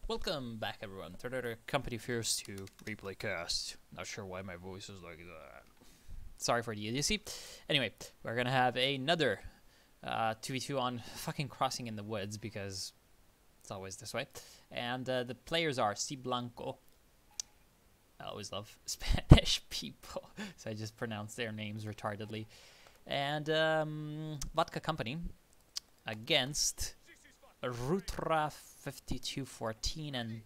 Welcome back, everyone, to another Company Fears 2 replay cast. Not sure why my voice is like that. Sorry for the idiocy. Anyway, we're gonna have another 2v2 on fucking Crossing in the Woods, because it's always this way. And the players are C Blanco. I always love Spanish people, so I just pronounce their names retardedly. And Vodka Company against Rutra 5214 and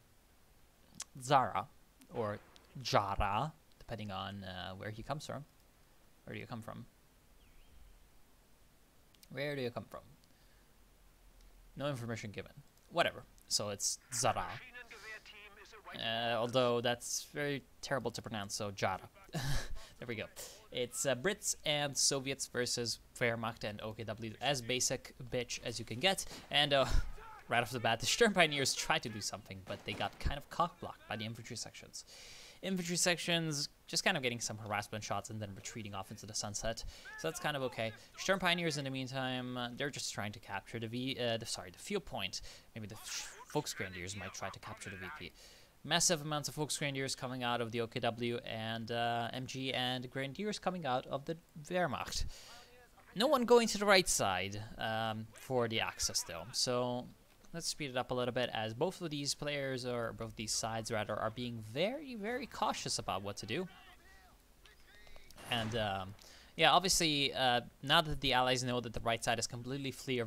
Zara, or Jara, depending on where he comes from. Where do you come from? Where do you come from? No information given. Whatever. So it's Zara. Although that's very terrible to pronounce, so Jara. There we go. It's Brits and Soviets versus Wehrmacht and OKW, as basic bitch as you can get. And right off the bat, the Sturm Pioneers tried to do something, but they got kind of cock-blocked by the infantry sections. Infantry sections just kind of getting some harassment shots and then retreating off into the sunset, so that's kind of okay. Sturm Pioneers, in the meantime, they're just trying to capture the field point. Maybe the Volksgrenadiers might try to capture the VP. Massive amounts of Volksgrenadiers coming out of the OKW, and MG and Grenadiers coming out of the Wehrmacht. No one going to the right side for the access though, so let's speed it up a little bit, as both of these players, or both these sides rather, are being very, very cautious about what to do. And yeah, obviously, now that the Allies know that the right side is completely free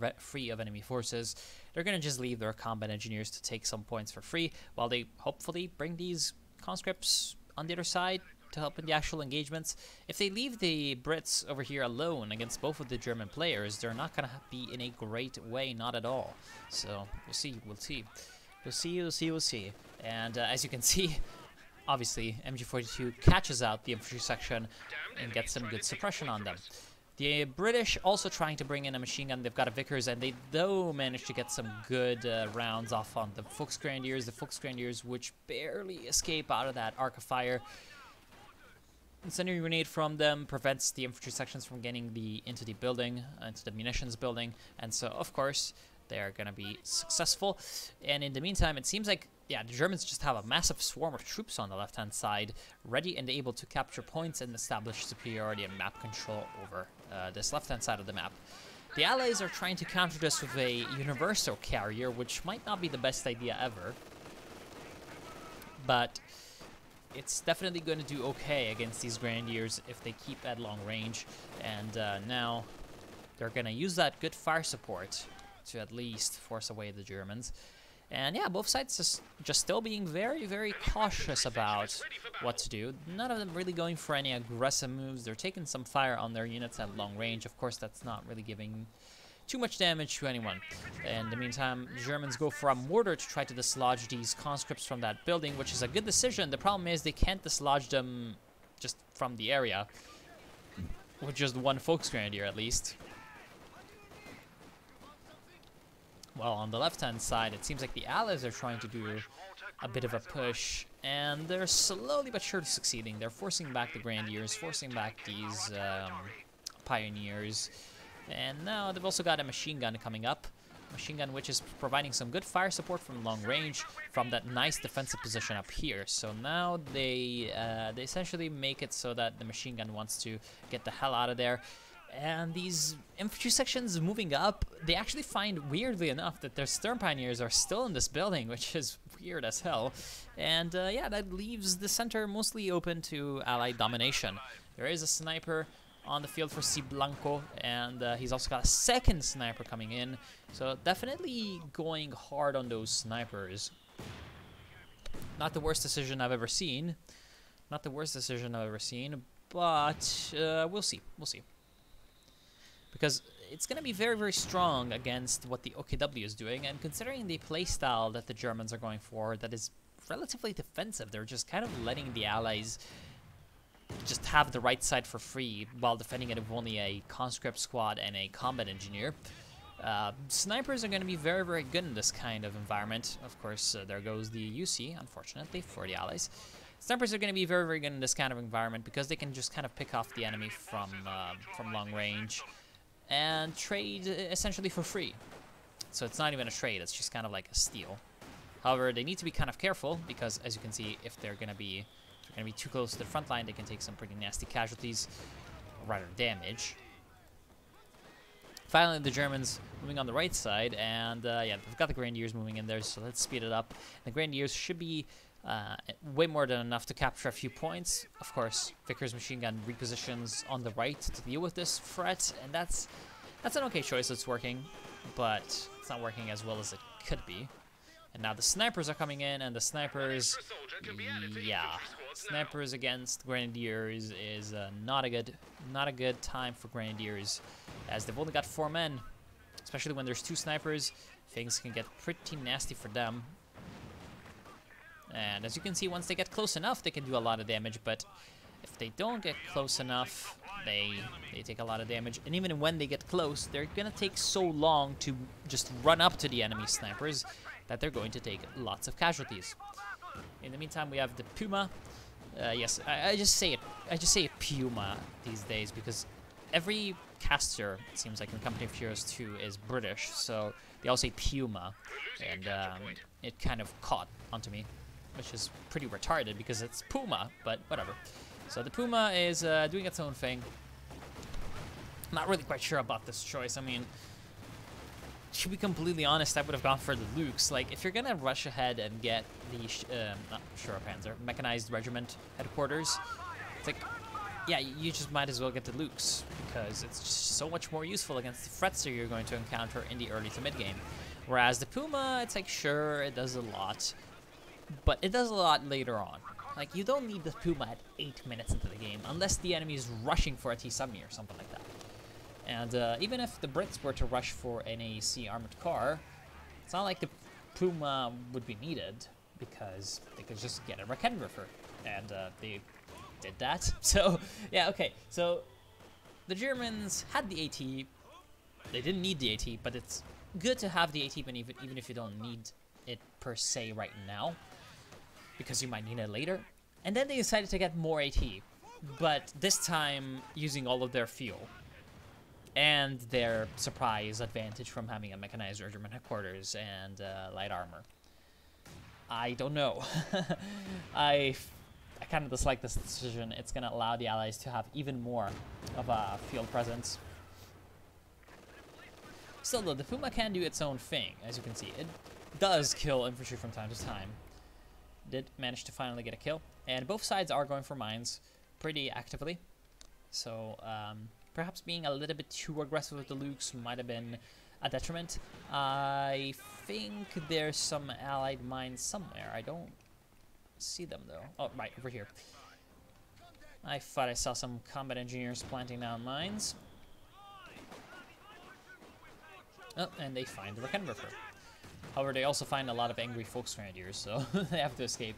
of enemy forces, they're going to just leave their combat engineers to take some points for free, while they hopefully bring these conscripts on the other side to help in the actual engagements. If they leave the Brits over here alone against both of the German players, they're not going to be in a great way, not at all. So, we'll see. We'll see. And as you can see, obviously, MG42 catches out the infantry section and gets some good suppression on them. The British also trying to bring in a machine gun. They've got a Vickers, and they though managed to get some good rounds off on the Volksgrenadiers. The Volksgrenadiers, which barely escape out of that arc of fire. Incendiary grenade from them prevents the infantry sections from getting into the building, into the munitions building, and so of course they're gonna be successful. And in the meantime, it seems like, yeah, the Germans just have a massive swarm of troops on the left-hand side, ready and able to capture points and establish superiority and map control over this left-hand side of the map. The Allies are trying to counter this with a universal carrier, which might not be the best idea ever, but it's definitely going to do okay against these Grenadiers if they keep at long range. And now they're going to use that good fire support to at least force away the Germans. And yeah, both sides just still being very, very cautious about what to do. None of them really going for any aggressive moves. They're taking some fire on their units at long range. Of course, that's not really giving too much damage to anyone. In the meantime, the Germans go for a mortar to try to dislodge these conscripts from that building, which is a good decision. The problem is they can't dislodge them just from the area, with just one Volksgrenadier at least. Well, on the left-hand side, it seems like the Allies are trying to do a bit of a push, and they're slowly but surely succeeding. They're forcing back the Grenadiers, forcing back these Pioneers. And now they've also got a machine gun coming up. Machine gun which is providing some good fire support from long range from that nice defensive position up here. So now they essentially make it so that the machine gun wants to get the hell out of there. And these infantry sections moving up, they actually find, weirdly enough, that their Sturm Pioneers are still in this building, which is weird as hell. And yeah, that leaves the center mostly open to Allied domination. There is a sniper on the field for C Blanco, and he's also got a second sniper coming in, so definitely going hard on those snipers. Not the worst decision I've ever seen, but we'll see, because it's going to be very, very strong against what the OKW is doing, and considering the playstyle that the Germans are going for, that is relatively defensive. They're just kind of letting the Allies just have the right side for free while defending it with only a conscript squad and a combat engineer. Snipers are going to be very, very good in this kind of environment. Of course, there goes the UC, unfortunately, for the Allies. Snipers are going to be very, very good in this kind of environment because they can just kind of pick off the enemy from long range and trade essentially for free. So it's not even a trade, it's just kind of like a steal. However, they need to be kind of careful because, as you can see, if they're gonna be too close to the front line, they can take some pretty nasty casualties, or rather damage. Finally, the Germans moving on the right side, and yeah, they've got the Grenadiers moving in there, so let's speed it up. The Grenadiers should be way more than enough to capture a few points. Of course, Vickers machine gun repositions on the right to deal with this threat, and that's an okay choice. It's working, but it's not working as well as it could be. And now the snipers are coming in, and the snipers, yeah, snipers against Grenadiers is not a good time for Grenadiers, as they've only got 4 men. Especially when there's 2 snipers, things can get pretty nasty for them. And as you can see, once they get close enough, they can do a lot of damage, but if they don't get close enough, they take a lot of damage. And even when they get close, they're gonna take so long to just run up to the enemy snipers that they're going to take lots of casualties. In the meantime, we have the Puma. Yes, I just say it Puma these days because every caster, it seems like in Company of Heroes 2, is British, so they all say Puma, and it kind of caught onto me, which is pretty retarded because it's Puma, but whatever. So the Puma is doing its own thing. I'm not really quite sure about this choice. I mean, to be completely honest, I would have gone for the Lukes. Like, if you're gonna rush ahead and get the not Panzer, mechanized regiment headquarters, it's like, yeah, you just might as well get the Lukes because it's just so much more useful against the threats that you're going to encounter in the early to mid game. Whereas the Puma, it's like, sure, it does a lot, but it does a lot later on. Like, you don't need the Puma at 8 minutes into the game unless the enemy is rushing for a T-70 or something like that. And even if the Brits were to rush for an AEC armored car, it's not like the Puma would be needed because they could just get a Rakenwerfer, and they did that. So yeah, okay. So the Germans had the AT. They didn't need the AT, but it's good to have the AT even if you don't need it per se right now, because you might need it later. And then they decided to get more AT, but this time using all of their fuel and their surprise advantage from having a mechanized regiment headquarters and light armor. I don't know. I kind of dislike this decision. It's going to allow the Allies to have even more of a field presence. Still though, the Puma can do its own thing, as you can see. It does kill infantry from time to time. Did manage to finally get a kill. And both sides are going for mines pretty actively. So, perhaps being a little bit too aggressive with the Lukes might have been a detriment. I think there's some allied mines somewhere. I don't see them though. Oh, right, over here. I thought I saw some combat engineers planting down mines. Oh, and they find the Rakenwerfer. However, they also find a lot of angry Volksgrenadiers, so they have to escape.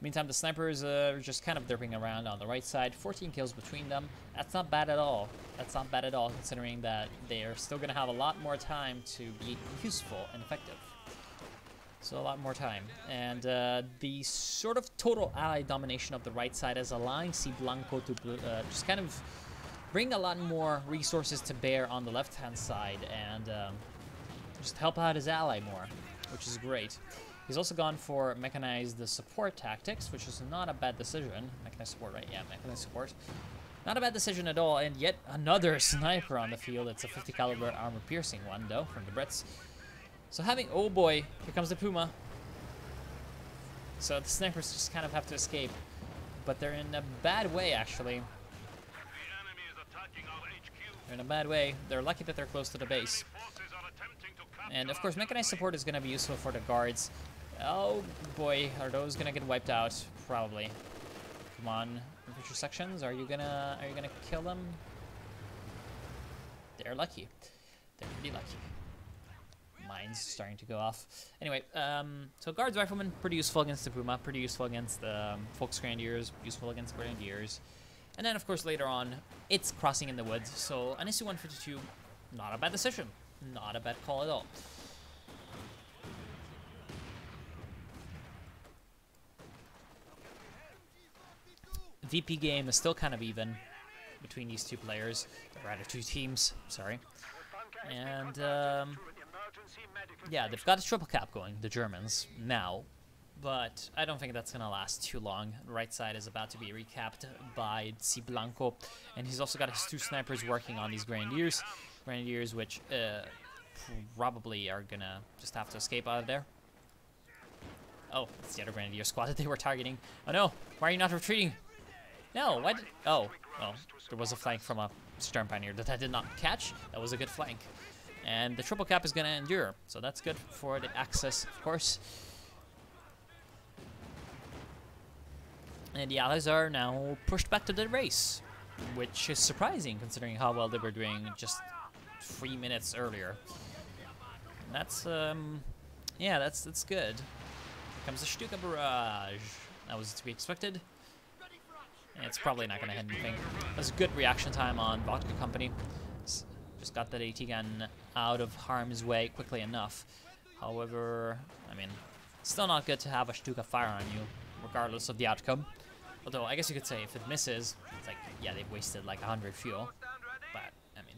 Meantime, the snipers are just kind of derping around on the right side. 14 kills between them. That's not bad at all. That's not bad at all, considering that they are still going to have a lot more time to be useful and effective. So a lot more time. And the sort of total Allied domination of the right side is allowing C. Blanco to just kind of bring a lot more resources to bear on the left-hand side and just help out his ally more, which is great. He's also gone for mechanized support tactics, which is not a bad decision. Mechanized support, right? Yeah, mechanized support. Not a bad decision at all, and yet another sniper on the field. It's a 50 caliber armor-piercing one, though, from the Brits. So having, oh boy, here comes the Puma. So the snipers just kind of have to escape, but they're in a bad way, actually. They're in a bad way. They're lucky that they're close to the base. And of course, mechanized support is going to be useful for the guards. Oh boy, are those going to get wiped out? Probably. Come on, infantry sections. Are you gonna kill them? They're lucky. They're pretty lucky. Mines starting to go off. Anyway, so guards, riflemen, pretty useful against the Puma. Pretty useful against the Volksgrenadiers. Useful against Grenadiers. And then, of course, later on, it's crossing in the woods. So an SU-152, not a bad decision. Not a bad call at all. VP game is still kind of even between these two players, or rather two teams, sorry. And yeah, they've got a triple cap going, the Germans, now. But I don't think that's going to last too long. The right side is about to be recapped by C. Blanco. And he's also got his 2 snipers working on these Grenadiers. Grenadiers which probably are going to just have to escape out of there. Oh, it's the other Grenadier squad that they were targeting. Oh no, why are you not retreating? No, why did... Oh, well, there was a flank from a Stern Pioneer that I did not catch. That was a good flank. And the triple cap is going to endure. So that's good for the Axis, of course. And the Allies are now pushed back to the race, which is surprising considering how well they were doing just 3 minutes earlier. And that's, yeah, that's good. Here comes the Stuka barrage. That was to be expected. And it's probably not going to hit anything. That's a good reaction time on Vodka Company. Just got that AT gun out of harm's way quickly enough. However, I mean, still not good to have a Stuka fire on you, regardless of the outcome. Although, I guess you could say if it misses, it's like, yeah, they've wasted like 100 fuel. But, I mean,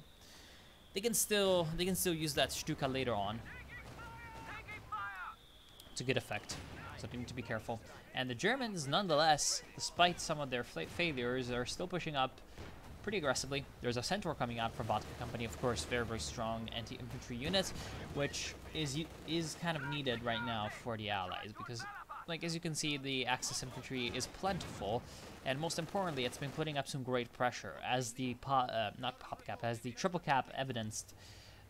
they can still use that Stuka later on. It's a good effect, so they need to be careful. And the Germans, nonetheless, despite some of their failures, are still pushing up pretty aggressively. There's a Centaur coming out from Vodka Company, of course, very, very strong anti-infantry unit, which is kind of needed right now for the Allies, because, like, as you can see, the Axis infantry is plentiful, and most importantly, it's been putting up some great pressure. As the as the triple cap evidenced,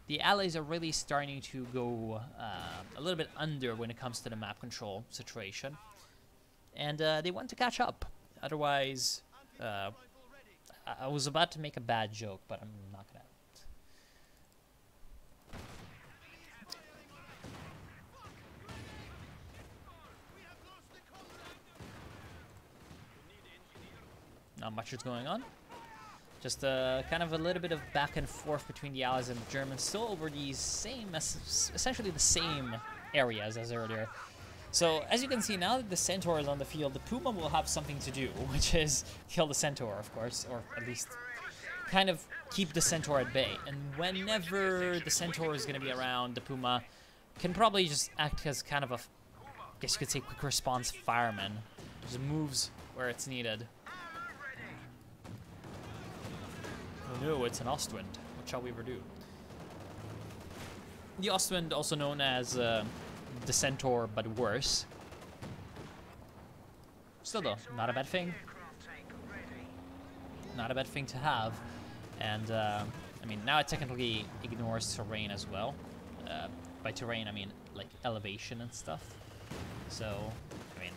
the Allies are really starting to go a little bit under when it comes to the map control situation, and they want to catch up. Otherwise, I was about to make a bad joke, but I'm not gonna. Not much is going on. Just kind of a little bit of back and forth between the Allies and the Germans, still over these essentially the same areas as earlier. So, as you can see, now that the Centaur is on the field, the Puma will have something to do, which is kill the Centaur, of course, or at least kind of keep the Centaur at bay. And whenever the Centaur is going to be around, the Puma can probably just act as kind of a, I guess you could say, quick response fireman. Just moves where it's needed. Oh no, it's an Ostwind. What shall we ever do? The Ostwind, also known as the Centaur, but worse. Still though, not a bad thing. Not a bad thing to have. And, I mean, now it technically ignores terrain as well. By terrain, I mean, like, elevation and stuff. So, I mean,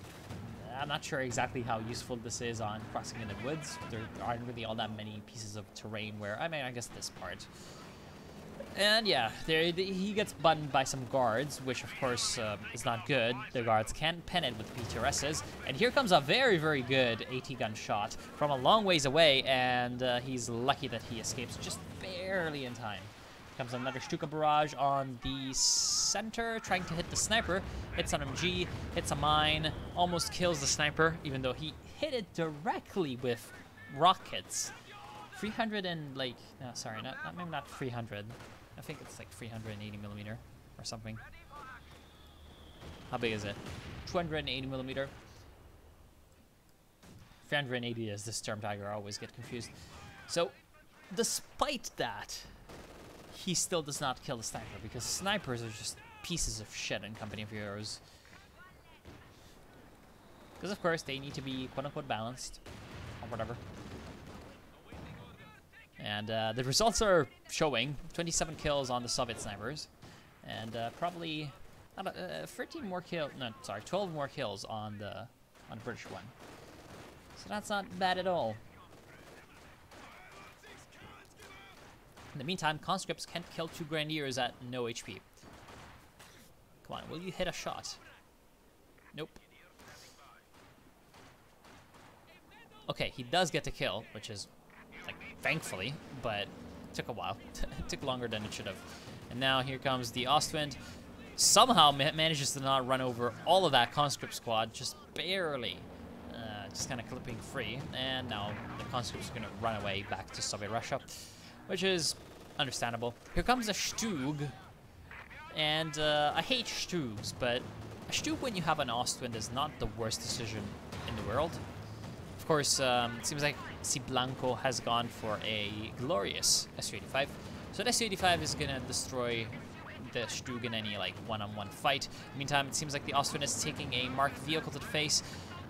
I'm not sure exactly how useful this is on crossing in the woods. There aren't really all that many pieces of terrain where, I mean, I guess this part. And yeah, he gets buttoned by some guards, which of course is not good. The guards can't pen it with PTRSs. And here comes a very, very good AT gun shot from a long ways away, and he's lucky that he escapes just barely in time. Comes another Stuka barrage on the center, trying to hit the sniper. Hits an MG, hits a mine, almost kills the sniper, even though he hit it directly with rockets. 300 and like, no, sorry, maybe not 300. I think it's like 380 millimeter or something. How big is it? 280 millimeter. 380 is the Storm Tiger. I always get confused. So, despite that, he still does not kill the sniper, because snipers are just pieces of shit in Company of Heroes. Because of course they need to be quote-unquote balanced, or whatever. And the results are showing 27 kills on the Soviet snipers, and probably 13 more kills. No, sorry, 12 more kills on the British one. So that's not bad at all. In the meantime, conscripts can't kill 2 Grenadiers at no HP. Come on, will you hit a shot? Nope. Okay, he does get to kill, which is, like, thankfully, but it took a while. It took longer than it should have. And now here comes the Ostwind. Somehow manages to not run over all of that conscript squad, just barely. Just kind of clipping free. And now the conscripts are going to run away back to Soviet Russia, which is understandable. Here comes a Stug. And I hate Stugs, but a Stug when you have an Ostwind is not the worst decision in the world. Of course, it seems like Si Blanco has gone for a glorious SU-85. So that SU-85 is going to destroy the Stug in any like one-on-one fight. Meantime, it seems like the Ostwind is taking a marked vehicle to the face.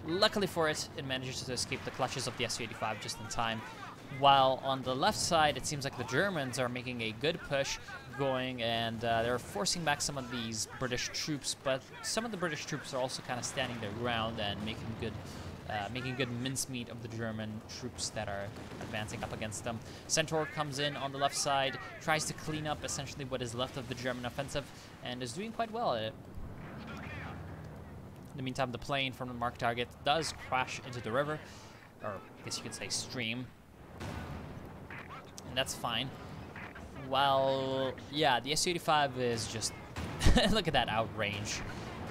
Luckily for it, it manages to escape the clutches of the SU-85 just in time. While on the left side, it seems like the Germans are making a good push going, and they're forcing back some of these British troops, but some of the British troops are also kind of standing their ground and making good mincemeat of the German troops that are advancing up against them. Centaur comes in on the left side, tries to clean up essentially what is left of the German offensive, and is doing quite well at it. In the meantime, the plane from the marked target does crash into the river, or I guess you could say stream. And that's fine. While, yeah, the Su-85 is just, look at that outrange.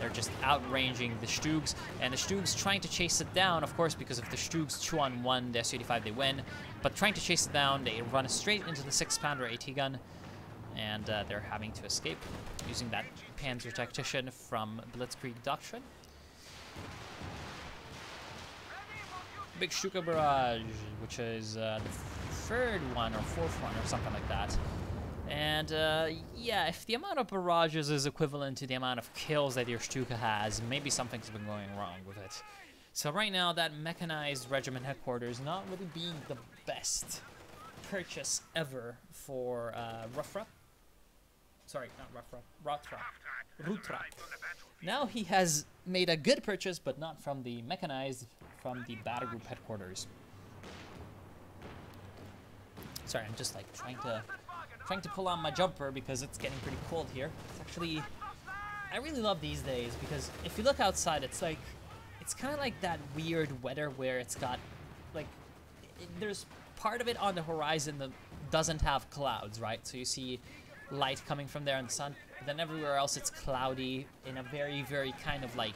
They're just outranging the Stugs, and the Stugs trying to chase it down, of course, because if the Stugs 2-on-1 the Su-85, they win. But trying to chase it down, they run straight into the 6-pounder AT gun, and they're having to escape using that Panzer Tactician from Blitzkrieg Doctrine. Big Stuka Barrage, which is the third one or fourth one or something like that. And yeah, if the amount of barrages is equivalent to the amount of kills that your Stuka has, maybe something's been going wrong with it. So right now, that mechanized regiment headquarters not really being the best purchase ever for Ruffra. Sorry, not Ruffra, Rutra. Now he has made a good purchase, but not from the mechanized, from the battle group headquarters. Sorry, I'm just like trying to pull on my jumper because it's getting pretty cold here. It's actually, I really love these days because if you look outside, it's like, it's kind of like that weird weather where it's got, like, there's part of it on the horizon that doesn't have clouds, right? So you see light coming from there in the sun, but then everywhere else it's cloudy in a very, very kind of like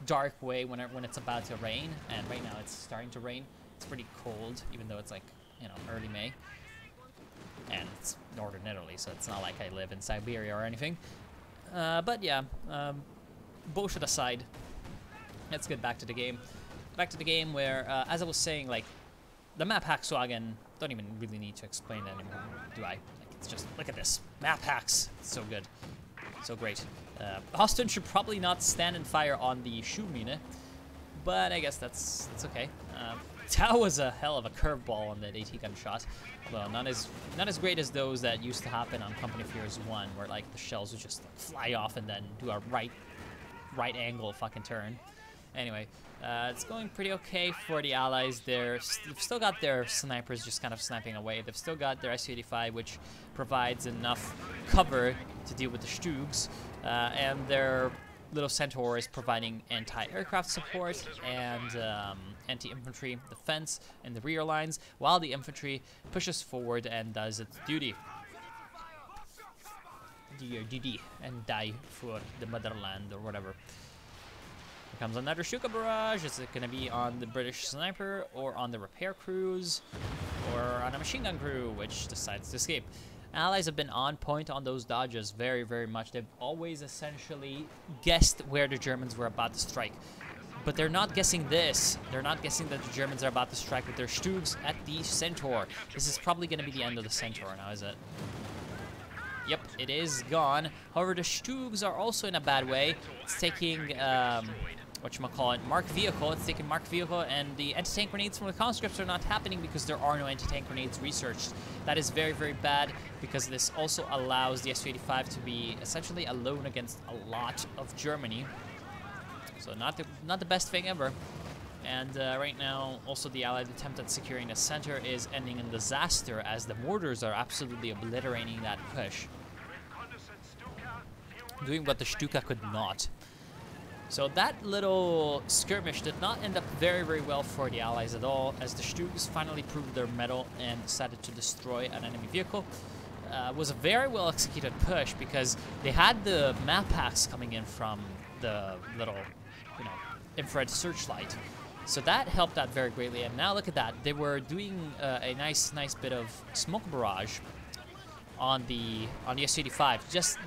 dark way when it's about to rain. And right now it's starting to rain. It's pretty cold, even though it's like, you know, early May. And it's northern Italy, so it's not like I live in Siberia or anything. But yeah, bullshit aside, let's get back to the game. Back to the game where, as I was saying, like, the map Hackswagen, don't even really need to explain that anymore, do I? Like, it's just, look at this. Map hacks. It's so good. So great. Austin should probably not stand and fire on the Schumine, but I guess that's okay. That was a hell of a curveball on that AT gun shot. Well, not as great as those that used to happen on Company Fears 1, where like the shells would just like, fly off and then do a right angle fucking turn. Anyway, it's going pretty okay for the Allies. They've still got their snipers just kind of sniping away. They've still got their Su-85, which provides enough cover to deal with the Stugs, and their little Centaur is providing anti-aircraft support and anti-infantry defense in the rear lines, while the infantry pushes forward and does its duty. Do your duty and die for the motherland or whatever. Here comes another Stuka barrage. Is it going to be on the British sniper or on the repair crews or on a machine gun crew, which decides to escape? Allies have been on point on those dodges very, very much. They've always essentially guessed where the Germans were about to strike. But they're not guessing this. They're not guessing that the Germans are about to strike with their Stugs at the Centaur. This is probably going to be the end of the Centaur now, is it? Yep, it is gone. However, the Stugs are also in a bad way. It's taking, whatchamacallit, marked vehicle. It's taking marked vehicle, and the anti-tank grenades from the conscripts are not happening because there are no anti-tank grenades researched. That is very, very bad because this also allows the Su-85 to be essentially alone against a lot of Germany. So not the best thing ever. And right now, also the Allied attempt at securing the center is ending in disaster as the mortars are absolutely obliterating that push, doing what the Stuka could not. So that little skirmish did not end up very, very well for the Allies at all, as the Stugs finally proved their mettle and decided to destroy an enemy vehicle. It was a very well executed push because they had the map packs coming in from the little, you know, infrared searchlight. So that helped out very greatly, and now look at that. They were doing a nice bit of smoke barrage on the Su-85, just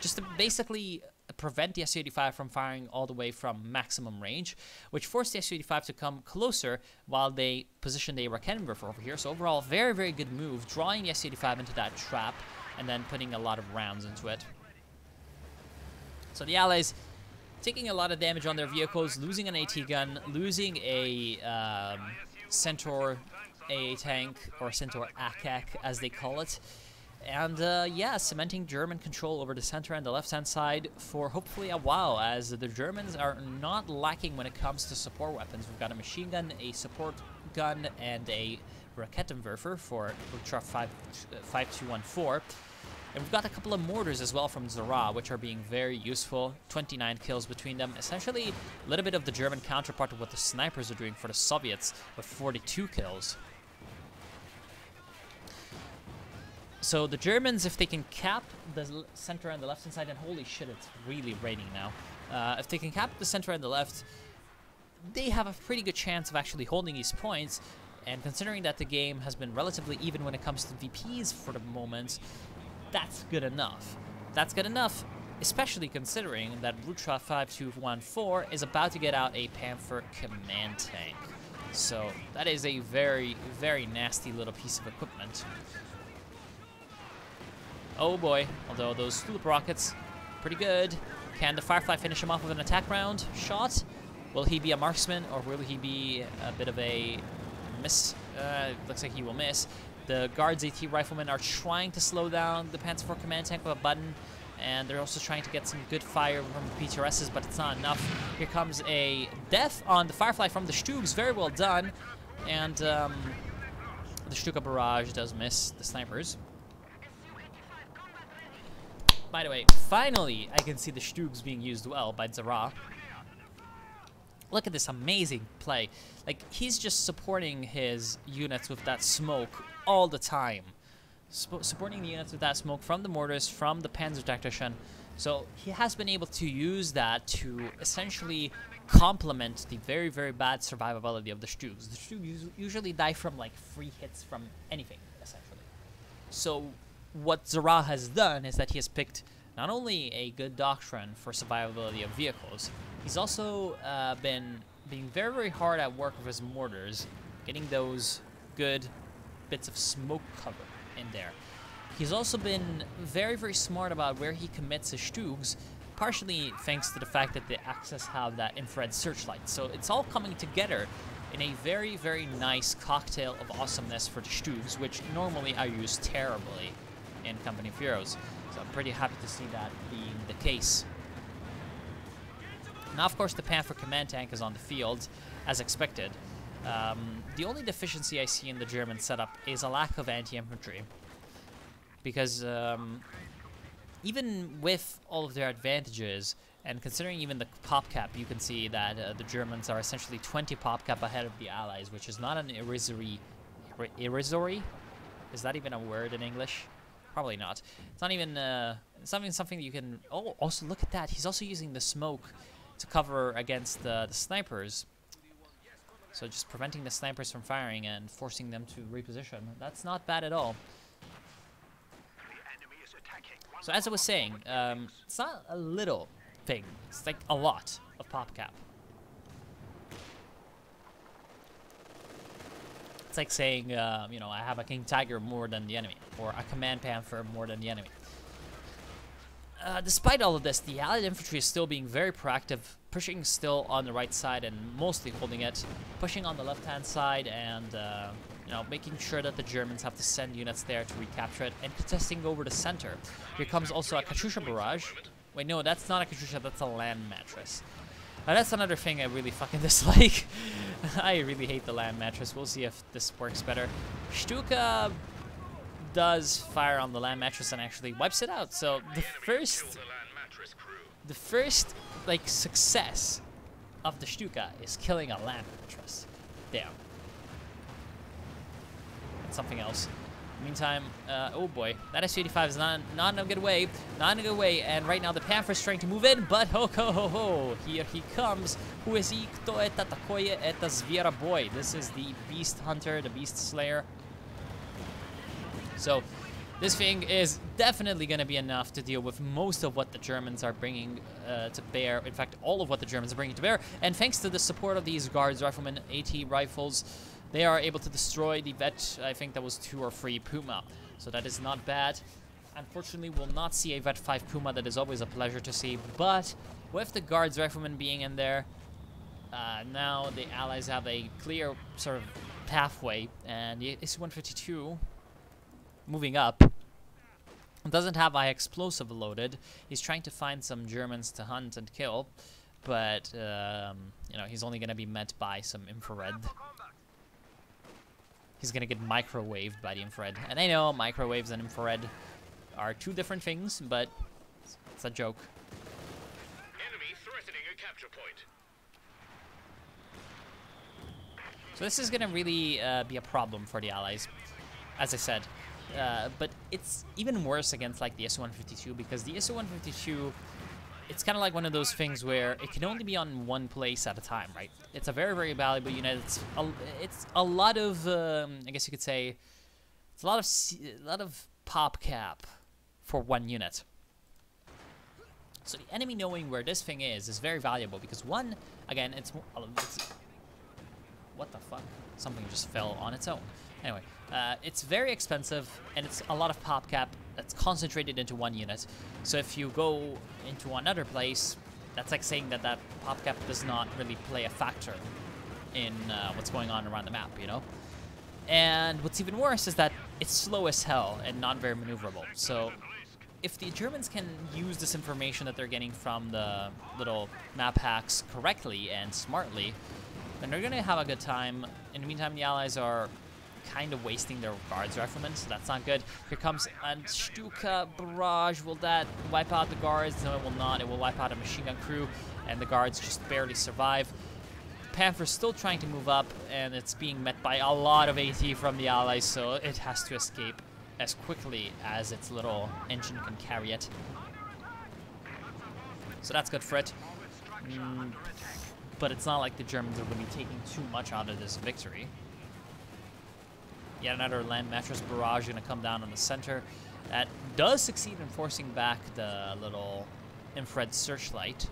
just to basically prevent the Su-85 from firing all the way from maximum range, which forced the Su-85 to come closer while they positioned a Rakettenwerfer over here. So overall, very, very good move, drawing the Su-85 into that trap and then putting a lot of rounds into it. So the Allies taking a lot of damage on their vehicles, losing an AT gun, losing a Centaur AA tank, or Centaur ACAC as they call it. And yeah, cementing German control over the center and the left-hand side for hopefully a while, as the Germans are not lacking when it comes to support weapons. We've got a machine gun, a support gun, and a Rakettenwerfer for Luftwaffe 5214. And we've got a couple of mortars as well from Zara, which are being very useful. 29 kills between them. Essentially, a little bit of the German counterpart of what the snipers are doing for the Soviets, with 42 kills. So the Germans, if they can cap the center and the left-hand side, and holy shit, it's really raining now. If they can cap the center and the left, they have a pretty good chance of actually holding these points. And considering that the game has been relatively even when it comes to VPs for the moment, that's good enough. That's good enough, especially considering that Luftwaffe 5214 is about to get out a Panther command tank. So that is a very, very nasty little piece of equipment. Oh boy, although those tulip rockets, pretty good. Can the Firefly finish him off with an attack round shot? Will he be a marksman, or will he be a bit of a miss? Looks like he will miss. The Guards AT riflemen are trying to slow down the Panzer IV command tank with a button, and they're also trying to get some good fire from the PTRSs, but it's not enough. Here comes a death on the Firefly from the Stugs, very well done. And the Stuka barrage does miss the snipers. By the way, finally, I can see the Stugs being used well by Zara. Look at this amazing play. Like, he's just supporting his units with that smoke all the time. Supporting the units with that smoke from the mortars, from the Panzertactician. So he has been able to use that to essentially complement the very, very bad survivability of the Stugs. The Stugs usually die from, like, 3 hits from anything, essentially. So what Zara has done is that he has picked not only a good doctrine for survivability of vehicles, he's also been being very, very hard at work with his mortars, getting those good bits of smoke cover in there. He's also been very, very smart about where he commits his Stugs, partially thanks to the fact that the Axis have that infrared searchlight. So it's all coming together in a very, very nice cocktail of awesomeness for the Stugs, which normally are used terribly in Company of Heroes. So I'm pretty happy to see that being the case. Now, of course, the Panther command tank is on the field, as expected. The only deficiency I see in the German setup is a lack of anti-infantry. Because even with all of their advantages, and considering even the pop cap, you can see that the Germans are essentially 20 pop cap ahead of the Allies, which is not an irrisory... Is that even a word in English? Probably not. It's not even something that you can... Oh, also look at that. He's also using the smoke to cover against the snipers. So just preventing the snipers from firing and forcing them to reposition. That's not bad at all. So as I was saying, it's not a little thing. It's like a lot of pop cap. It's like saying, you know, I have a King Tiger more than the enemy, or a Command Panther more than the enemy. Despite all of this, the Allied infantry is still being very proactive, pushing still on the right side and mostly holding it, pushing on the left-hand side and, you know, making sure that the Germans have to send units there to recapture it, and contesting over the center. Here comes also a Katyusha barrage. Wait, no, that's not a Katyusha, that's a land mattress. That's another thing I really fucking dislike. I really hate the land mattress. We'll see if this works better. Stuka does fire on the land mattress and actually wipes it out. So the first like success of the Stuka is killing a land mattress. Damn. That's something else. Meantime, oh boy, that Su-85 is not in a good way, and right now the Panther's trying to move in, but ho, here he comes. Who is he? Kto это такое? Это Zviera Boy. This is the Beast Hunter, the Beast Slayer. So, This thing is definitely going to be enough to deal with most of what the Germans are bringing to bear. In fact, all of what the Germans are bringing to bear. And thanks to the support of these Guards Riflemen AT rifles, they are able to destroy the Vet, I think that was 2 or 3 Puma. So that is not bad. Unfortunately, we'll not see a Vet 5 Puma. That is always a pleasure to see. But with the Guards Riflemen being in there, now the Allies have a clear sort of pathway. And the SU-152... moving up, doesn't have high explosive loaded. He's trying to find some Germans to hunt and kill, but you know, he's only gonna be met by some infrared. He's gonna get microwaved by the infrared, and I know microwaves and infrared are 2 different things, but it's a joke. Enemy threatening a capture point. So this is gonna really be a problem for the Allies, as I said. But it's even worse against like the SU-152, because the SU-152, it's kind of like one of those things where it can only be on one place at a time, right? It's a very, very valuable unit. It's a lot of, I guess you could say, it's a lot of pop cap for one unit. So the enemy knowing where this thing is very valuable, because one, again, it's what the fuck? Something just fell on its own. Anyway, it's very expensive, and it's a lot of pop cap that's concentrated into one unit. So if you go into another place, that's like saying that that pop cap does not really play a factor in what's going on around the map, you know? And what's even worse is that it's slow as hell and not very maneuverable. So if the Germans can use this information that they're getting from the little map hacks correctly and smartly, then they're going to have a good time. In the meantime, the Allies are kind of wasting their Guards Riflemen, so that's not good. Here comes a Stuka barrage. Will that wipe out the Guards? No, it will not. It will wipe out a machine gun crew, and the Guards just barely survive. Panther's still trying to move up, and it's being met by a lot of AT from the Allies, so it has to escape as quickly as its little engine can carry it. So that's good for it. But it's not like the Germans are really taking too much out of this victory. Yet another land mattress barrage going to come down on the center. That does succeed in forcing back the little infrared searchlight.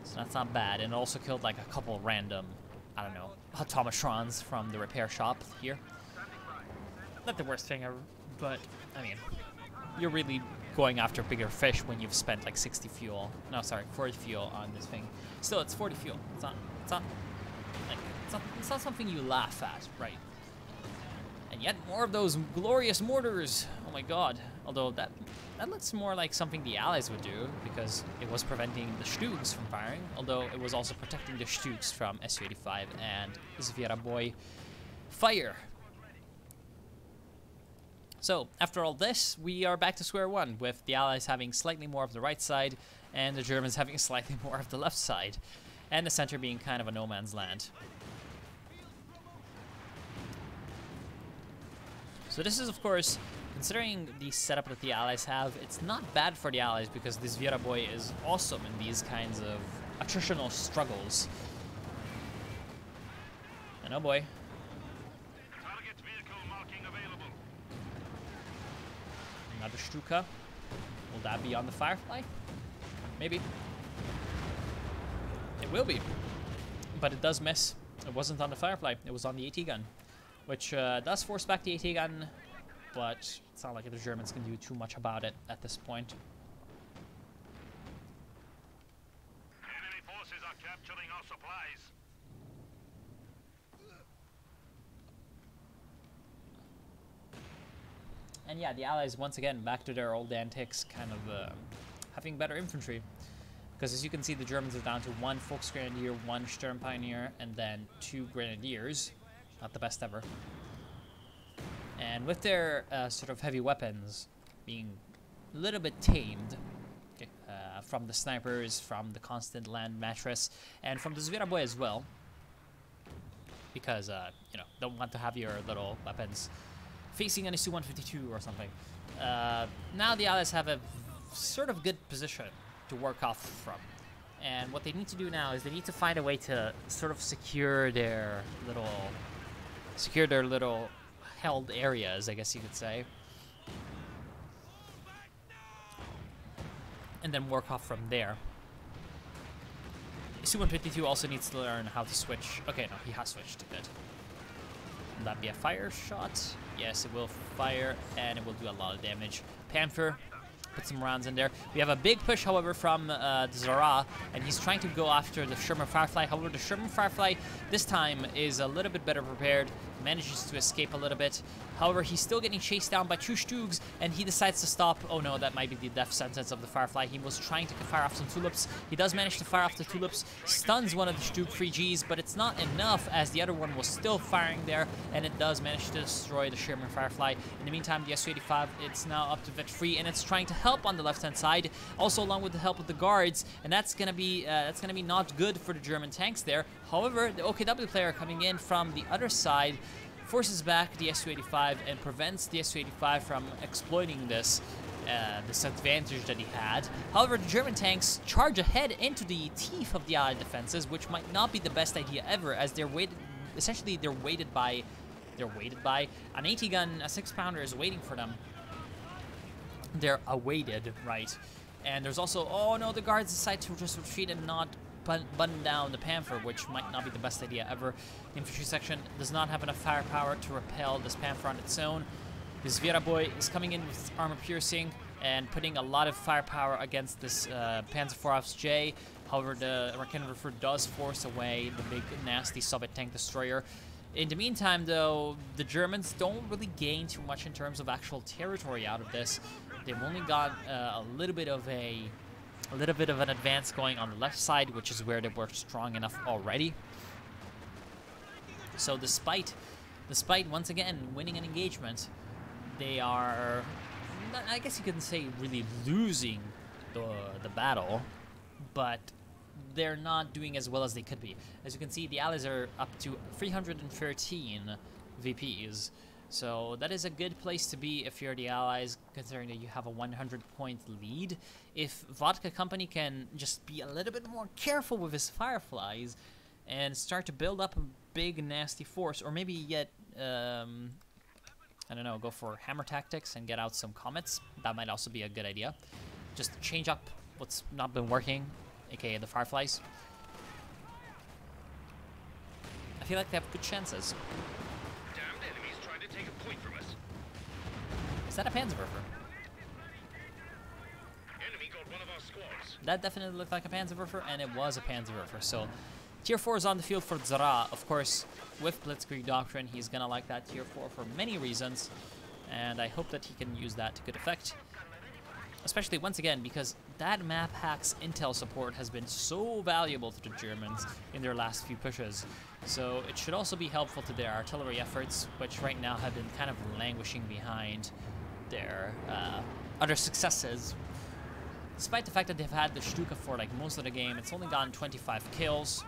So that's not bad. And it also killed like a couple random, I don't know, automatrons from the repair shop here. Not the worst thing ever, but I mean, you're really going after bigger fish when you've spent like 60 fuel. No, sorry, 40 fuel on this thing. Still, it's 40 fuel. It's not something you laugh at, right? And yet more of those glorious mortars. Oh my god. Although that looks more like something the Allies would do, because it was preventing the Stugs from firing, although it was also protecting the Stugs from Su-85 and Zviera fire. So, after all this, we are back to square one, with the Allies having slightly more of the right side, and the Germans having slightly more of the left side, and the center being kind of a no man's land. So this is, of course, considering the setup that the Allies have, it's not bad for the Allies, because this Zviera is awesome in these kinds of attritional struggles. And oh boy. Another Stuka. Will that be on the Firefly? Maybe. It will be. But it does miss. It wasn't on the Firefly. It was on the AT gun. Which does force back the AT gun. But it's not like the Germans can do too much about it at this point. Enemy forces are capturing our supplies. And yeah, the Allies, once again, back to their old antics, kind of having better infantry. Because as you can see, the Germans are down to 1 Volksgrenadier, 1 Sturm Pioneer, and then 2 Grenadiers. Not the best ever. And with their sort of heavy weapons being a little bit tamed, from the snipers, from the constant land mattress, and from the Zviera as well. Because, you know, don't want to have your little weapons facing an Su-152 or something. Now the Allies have a sort of good position to work off from. And what they need to do now is they need to find a way to sort of secure their little held areas, I guess you could say. and then work off from there. Su-152 also needs to learn how to switch. Okay, no, he has switched. Good. Will that be a fire shot? Yes, it will fire, and it will do a lot of damage. Panther, put some rounds in there. We have a big push, however, from Zara, and he's trying to go after the Sherman Firefly. However, the Sherman Firefly this time is a little bit better prepared, manages to escape a little bit. However, he's still getting chased down by two Stugs, and he decides to stop. Oh no, that might be the death sentence of the Firefly. He was trying to fire off some tulips. He does manage to fire off the tulips, stuns one of the Stug 3Gs, but it's not enough as the other one was still firing there, and it does manage to destroy the Sherman Firefly. In the meantime, the Su-85, it's now up to Vet 3, and it's trying to help on the left-hand side, also along with the help of the guards, and that's gonna be not good for the German tanks there. However, the OKW player coming in from the other side forces back the Su-85 and prevents the Su-85 from exploiting this advantage that he had. However, the German tanks charge ahead into the teeth of the Allied defenses, which might not be the best idea ever, as they're weighted by an 80 gun, a 6-pounder is waiting for them. They're awaited, right? And there's also, oh no, the guards decide to just retreat and not button down the Panther, which might not be the best idea ever. The infantry section does not have enough firepower to repel this Panther on its own. This Vera boy is coming in with armor piercing and putting a lot of firepower against this Panzer IV J. However, the Raketenwerfer does force away the big nasty Soviet tank destroyer. In the meantime, though, the Germans don't really gain too much in terms of actual territory out of this. They've only got a little bit of an advance going on the left side, which is where they were strong enough already. So despite once again winning an engagement, they are, I guess you can say, really losing the battle, but they're not doing as well as they could be. As you can see, the Allies are up to 313 VPs. So that is a good place to be if you're the Allies, considering that you have a 100-point lead. If Vodka Company can just be a little bit more careful with his Fireflies and start to build up a big nasty force, or maybe yet, I don't know, go for hammer tactics and get out some comets, that might also be a good idea. Just change up what's not been working, aka the Fireflies. I feel like they have good chances. Is that a Panzerwerfer? Enemy got one of our squads. That definitely looked like a Panzerwerfer, and it was a Panzerwerfer. So, Tier 4 is on the field for Zara. Of course, with Blitzkrieg Doctrine, he's gonna like that Tier 4 for many reasons, and I hope that he can use that to good effect. Especially, once again, because that map hack's intel support has been so valuable to the Germans in their last few pushes. So it should also be helpful to their artillery efforts, which right now have been kind of languishing behind their other successes. Despite the fact that they've had the Stuka for like most of the game, it's only gotten 25 kills.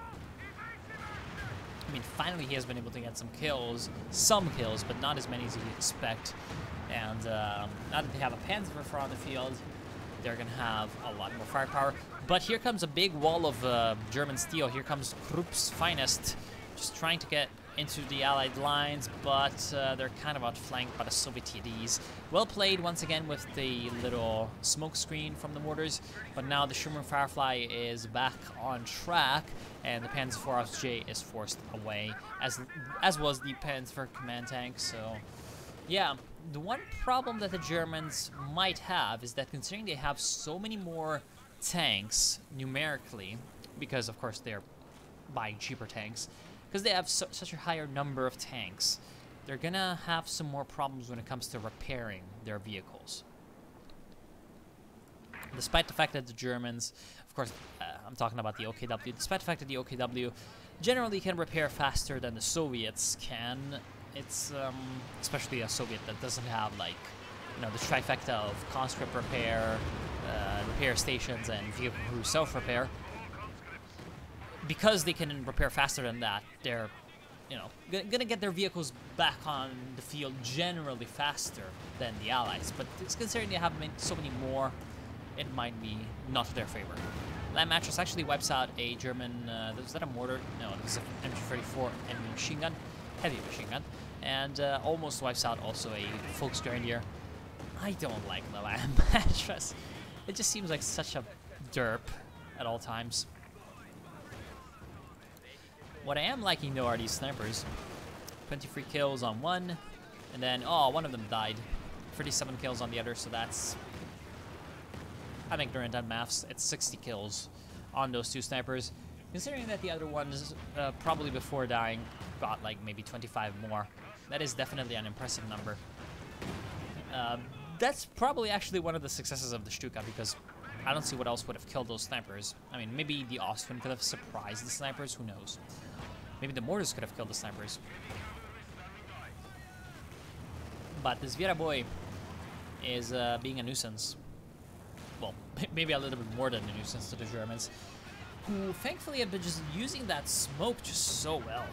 I mean, finally he has been able to get some kills, but not as many as you'd expect. And now that they have a Panzerwerfer on the field, they're going to have a lot more firepower. But here comes a big wall of German steel. Here comes Krupp's finest, just trying to get into the Allied lines, but they're kind of outflanked by the Soviet TDs. Well played once again with the little smoke screen from the mortars, but now the Sherman Firefly is back on track, and the Panzer IV J is forced away, as was the Panzer command tank. So, yeah, the one problem that the Germans might have is that considering they have so many more tanks numerically, because of course they're buying cheaper tanks, because they have such a higher number of tanks, they're gonna have some more problems when it comes to repairing their vehicles. Despite the fact that the Germans, of course, I'm talking about the OKW, despite the fact that the OKW generally can repair faster than the Soviets can, it's, especially a Soviet that doesn't have, like, you know, the trifecta of conscript repair, repair stations, and vehicle crew self-repair. Because they can repair faster than that, they're, you know, gonna get their vehicles back on the field generally faster than the Allies. But it's considering they have so many more, it might be not to their favor. Land Mattress actually wipes out a German, was that a mortar? No, it was an MG34 enemy machine gun, heavy machine gun, and almost wipes out also a Volksgrenadier. I don't like the Land Mattress. It just seems like such a derp at all times. What I am liking though are these snipers. 23 kills on one, and then, oh, one of them died. 37 kills on the other, so that's... I'm ignorant at maths. It's 60 kills on those two snipers. Considering that the other ones, probably before dying, got like maybe 25 more. That is definitely an impressive number. That's probably actually one of the successes of the Stuka, because I don't see what else would have killed those snipers. I mean, maybe the Austrian could have surprised the snipers, who knows. Maybe the mortars could have killed the snipers. But this Viera boy is being a nuisance. Well, maybe a little bit more than a nuisance to the Germans, who thankfully have been just using that smoke just so well,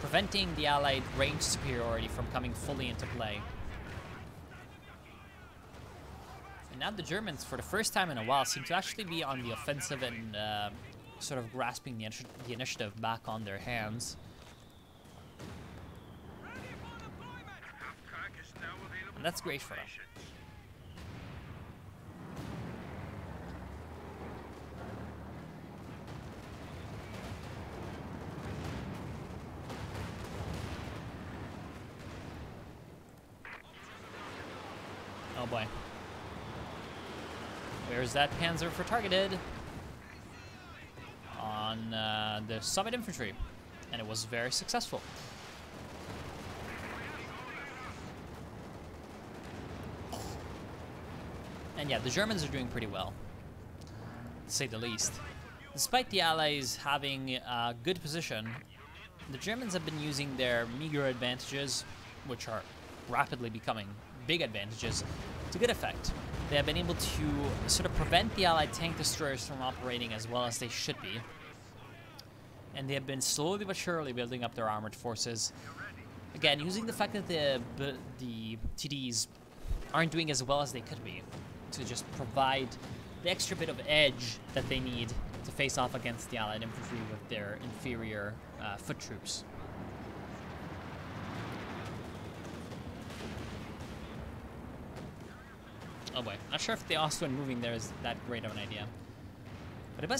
preventing the Allied range superiority from coming fully into play. And now the Germans, for the first time in a while, seem to actually be on the offensive and sort of grasping the initiative back on their hands. And that's great for them. Oh boy. Where's that Panzer for targeted? On the Soviet infantry. And it was very successful. And yeah, the Germans are doing pretty well, to say the least. Despite the Allies having a good position, the Germans have been using their meager advantages, which are rapidly becoming big advantages, to good effect. They have been able to sort of prevent the Allied tank destroyers from operating as well as they should be. And they have been slowly but surely building up their armored forces. Again, using the fact that the TDs aren't doing as well as they could be, to just provide the extra bit of edge that they need to face off against the Allied infantry with their inferior foot troops. Oh boy, not sure if the Austrian moving there is that great of an idea. But it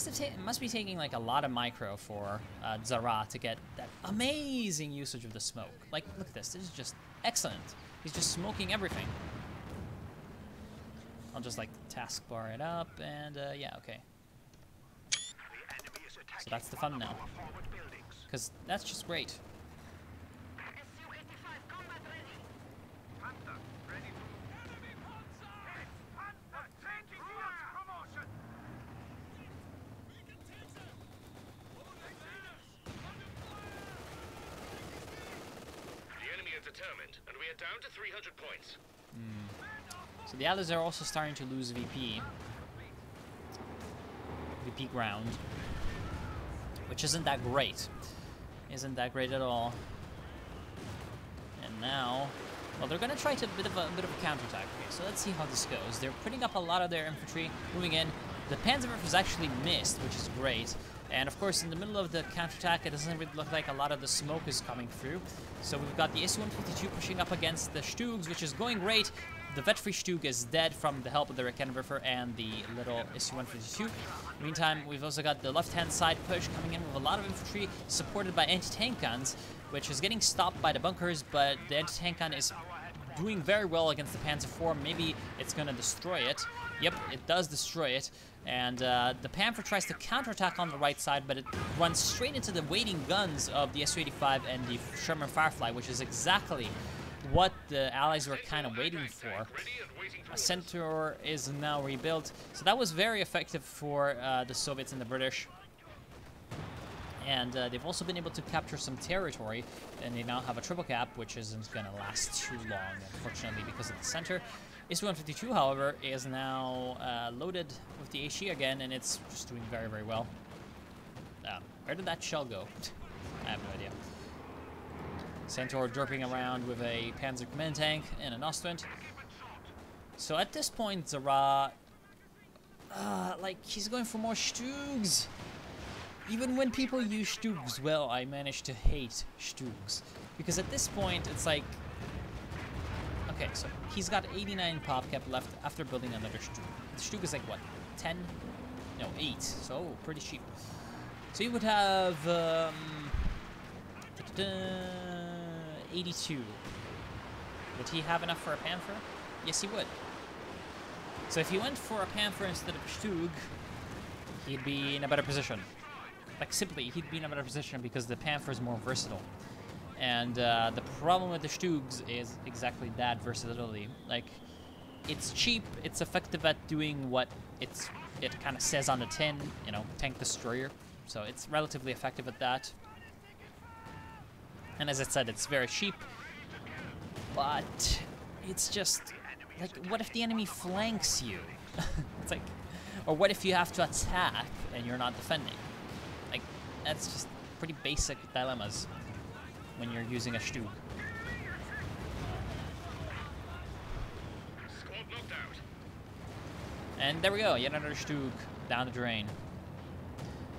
must be taking like a lot of micro for Zara to get that amazing usage of the smoke. Like, look at this. This is just excellent. He's just smoking everything. I'll just like taskbar it up and yeah, okay. So that's the fun now. Because that's just great. Determined, and we are down to 300 points. So the Allies are also starting to lose VP ground, which isn't that great. Isn't that great at all. And now, well, they're gonna try to bit of a counterattack. Okay, so let's see how this goes. They're putting up a lot of their infantry, moving in. The Panzerwerfer has actually missed, which is great. And of course, in the middle of the counterattack, it doesn't really look like a lot of the smoke is coming through. So we've got the Su-152 pushing up against the Stugs, which is going great. The Vetfree Stug is dead from the help of the Reckenwerfer and the little Su-152. Meantime, we've also got the left-hand side push coming in with a lot of infantry, supported by anti-tank guns, which is getting stopped by the bunkers, but the anti-tank gun is doing very well against the Panzer IV. Maybe it's going to destroy it. Yep, it does destroy it. And the Panther tries to counterattack on the right side, but it runs straight into the waiting guns of the Su-85 and the Sherman Firefly, which is exactly what the Allies were kind of waiting for. A Centaur is now rebuilt, so that was very effective for the Soviets and the British. And they've also been able to capture some territory, and they now have a triple cap, which isn't going to last too long, unfortunately, because of the center. Su-152, however, is now loaded with the HE again, and it's just doing very, very well. Where did that shell go? I have no idea. Centaur derping around with a Panzer Command tank and an Ostwind. So at this point, Zara, like, he's going for more Stugs. Even when people use Stugs, well, I manage to hate Stugs. Because at this point, it's like, okay, Okay, so he's got 89 pop cap left after building another Stug. The Stug is like what, 10? No, 8. So pretty cheap. So you would have 82. Would he have enough for a Panther? Yes, he would. So if he went for a Panther instead of a Stug, he'd be in a better position. Like, simply, he'd be in a better position because the Panther is more versatile. And the problem with the Stugs is exactly that versatility. Like, it's cheap, it's effective at doing what it kind of says on the tin, you know, tank destroyer. So it's relatively effective at that. And as I said, it's very cheap. But it's just, like, what if the enemy flanks you? It's like, or what if you have to attack and you're not defending? Like, that's just pretty basic dilemmas when you're using a Stug. And there we go, yet another Stug down the drain.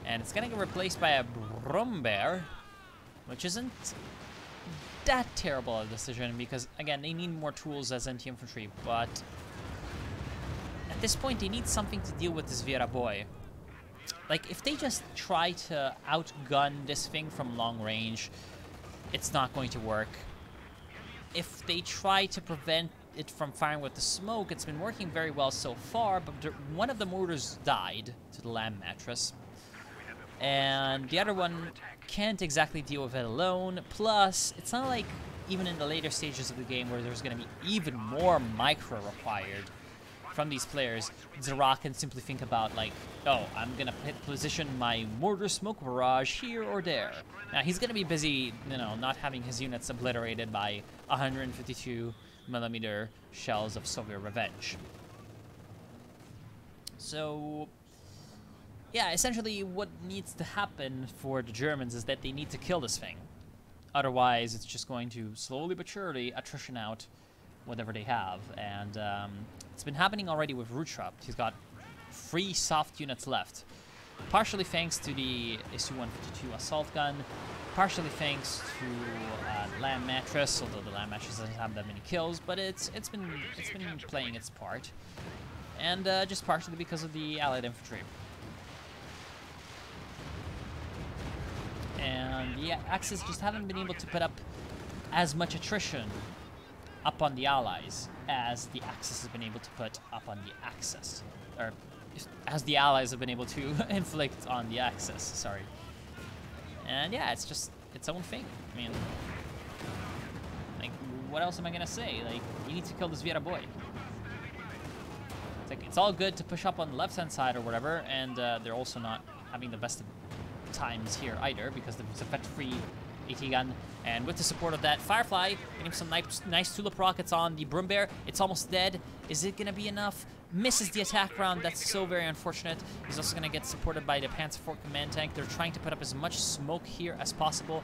And it's gonna get replaced by a Brumbear, which isn't that terrible a decision because, again, they need more tools as anti-infantry, but at this point they need something to deal with this Viera boy. Like, if they just try to outgun this thing from long range, it's not going to work. If they try to prevent it from firing with the smoke, it's been working very well so far, but one of the mortars died to the lamb mattress. And the other one can't exactly deal with it alone. Plus, it's not like even in the later stages of the game where there's going to be even more micro required from these players. Zara can simply think about, like, oh, I'm going to position my mortar smoke barrage here or there. Now, he's going to be busy, you know, not having his units obliterated by 152mm shells of Soviet revenge. So, yeah, essentially what needs to happen for the Germans is that they need to kill this thing. Otherwise, it's just going to slowly but surely attrition out whatever they have. And it's been happening already with Rutrap. He's got 3 soft units left. Partially thanks to the Su-152 assault gun, partially thanks to Lamb Mattress, although the Lamb Mattress doesn't have that many kills, but it's been playing its part. And just partially because of the Allied infantry. And the Axis just haven't been able to put up as much attrition up on the Allies as the Axis has been able to put up on the Axis. Or as the Allies have been able to inflict on the Axis, sorry. And yeah, it's just its own thing. I mean, like, what else am I gonna say? Like, you need to kill this Viera boy. It's like, it's all good to push up on the left-hand side or whatever, and they're also not having the best of times here either, because there's a vet-free AT gun, and with the support of that, Firefly getting some nice tulip rockets on the Brumbear. It's almost dead. Is it gonna be enough? Misses the attack round. That's so very unfortunate. He's also gonna get supported by the Panzer IV command tank. They're trying to put up as much smoke here as possible,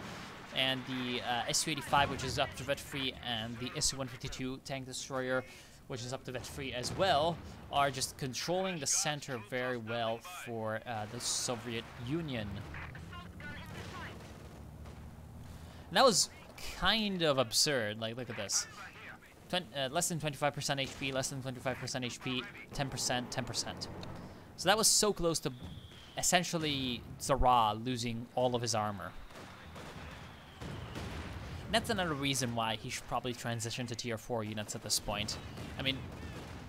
and the Su-85, which is up to vet-free, and the Su-152 tank destroyer, which is up to vet-free as well, are just controlling the center very well for the Soviet Union. And that was kind of absurd. Like, look at this. Less than 25% HP, less than 25% HP, 10%, 10%. So that was so close to essentially Zara losing all of his armor. And that's another reason why he should probably transition to tier 4 units at this point. I mean,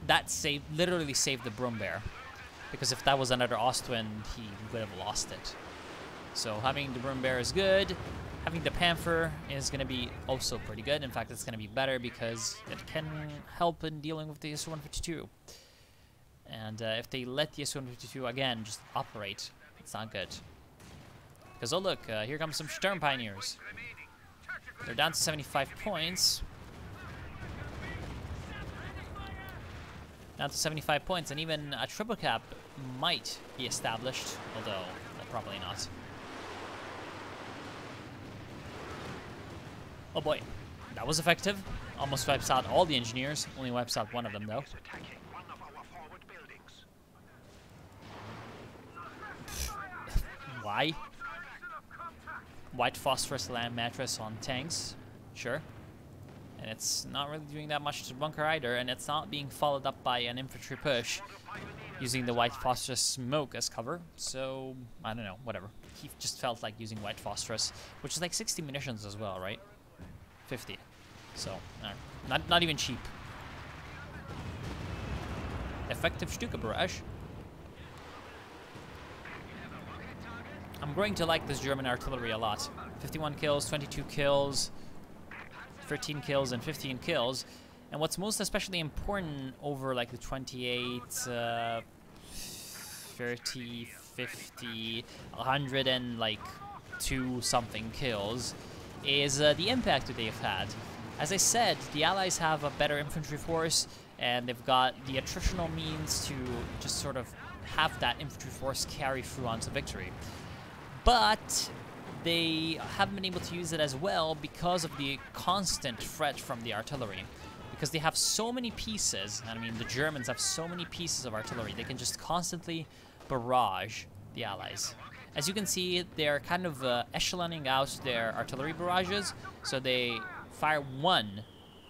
that literally saved the Brumbear. Because if that was another Ostwind, he would have lost it. So having the Brumbear is good. Having the Panther is going to be also pretty good. In fact, it's going to be better because it can help in dealing with the Su-152. And if they let the Su-152, again, just operate, it's not good. Because, oh look, here comes some Sturm Pioneers. They're down to 75 points. Down to 75 points, and even a triple cap might be established, although, well, probably not. Oh boy, that was effective. Almost wipes out all the engineers. Only wipes out one of them, though. Why? White phosphorus lamb mattress on tanks. Sure. And it's not really doing that much to the bunker either, and it's not being followed up by an infantry push using the white phosphorus smoke as cover. So, I don't know, whatever. He just felt like using white phosphorus, which is like 60 munitions as well, right? 50. So, not even cheap. Effective Stuka barrage. I'm growing to like this German artillery a lot. 51 kills, 22 kills, 13 kills, and 15 kills. And what's most especially important over like the 28, 30, 50, 100 and like 2 something kills is the impact that they've had. As I said, the Allies have a better infantry force, and they've got the attritional means to just sort of have that infantry force carry through onto victory. But they haven't been able to use it as well because of the constant threat from the artillery. Because they have so many pieces, and I mean the Germans have so many pieces of artillery, they can just constantly barrage the Allies. As you can see, they're kind of echeloning out their artillery barrages, so they fire 1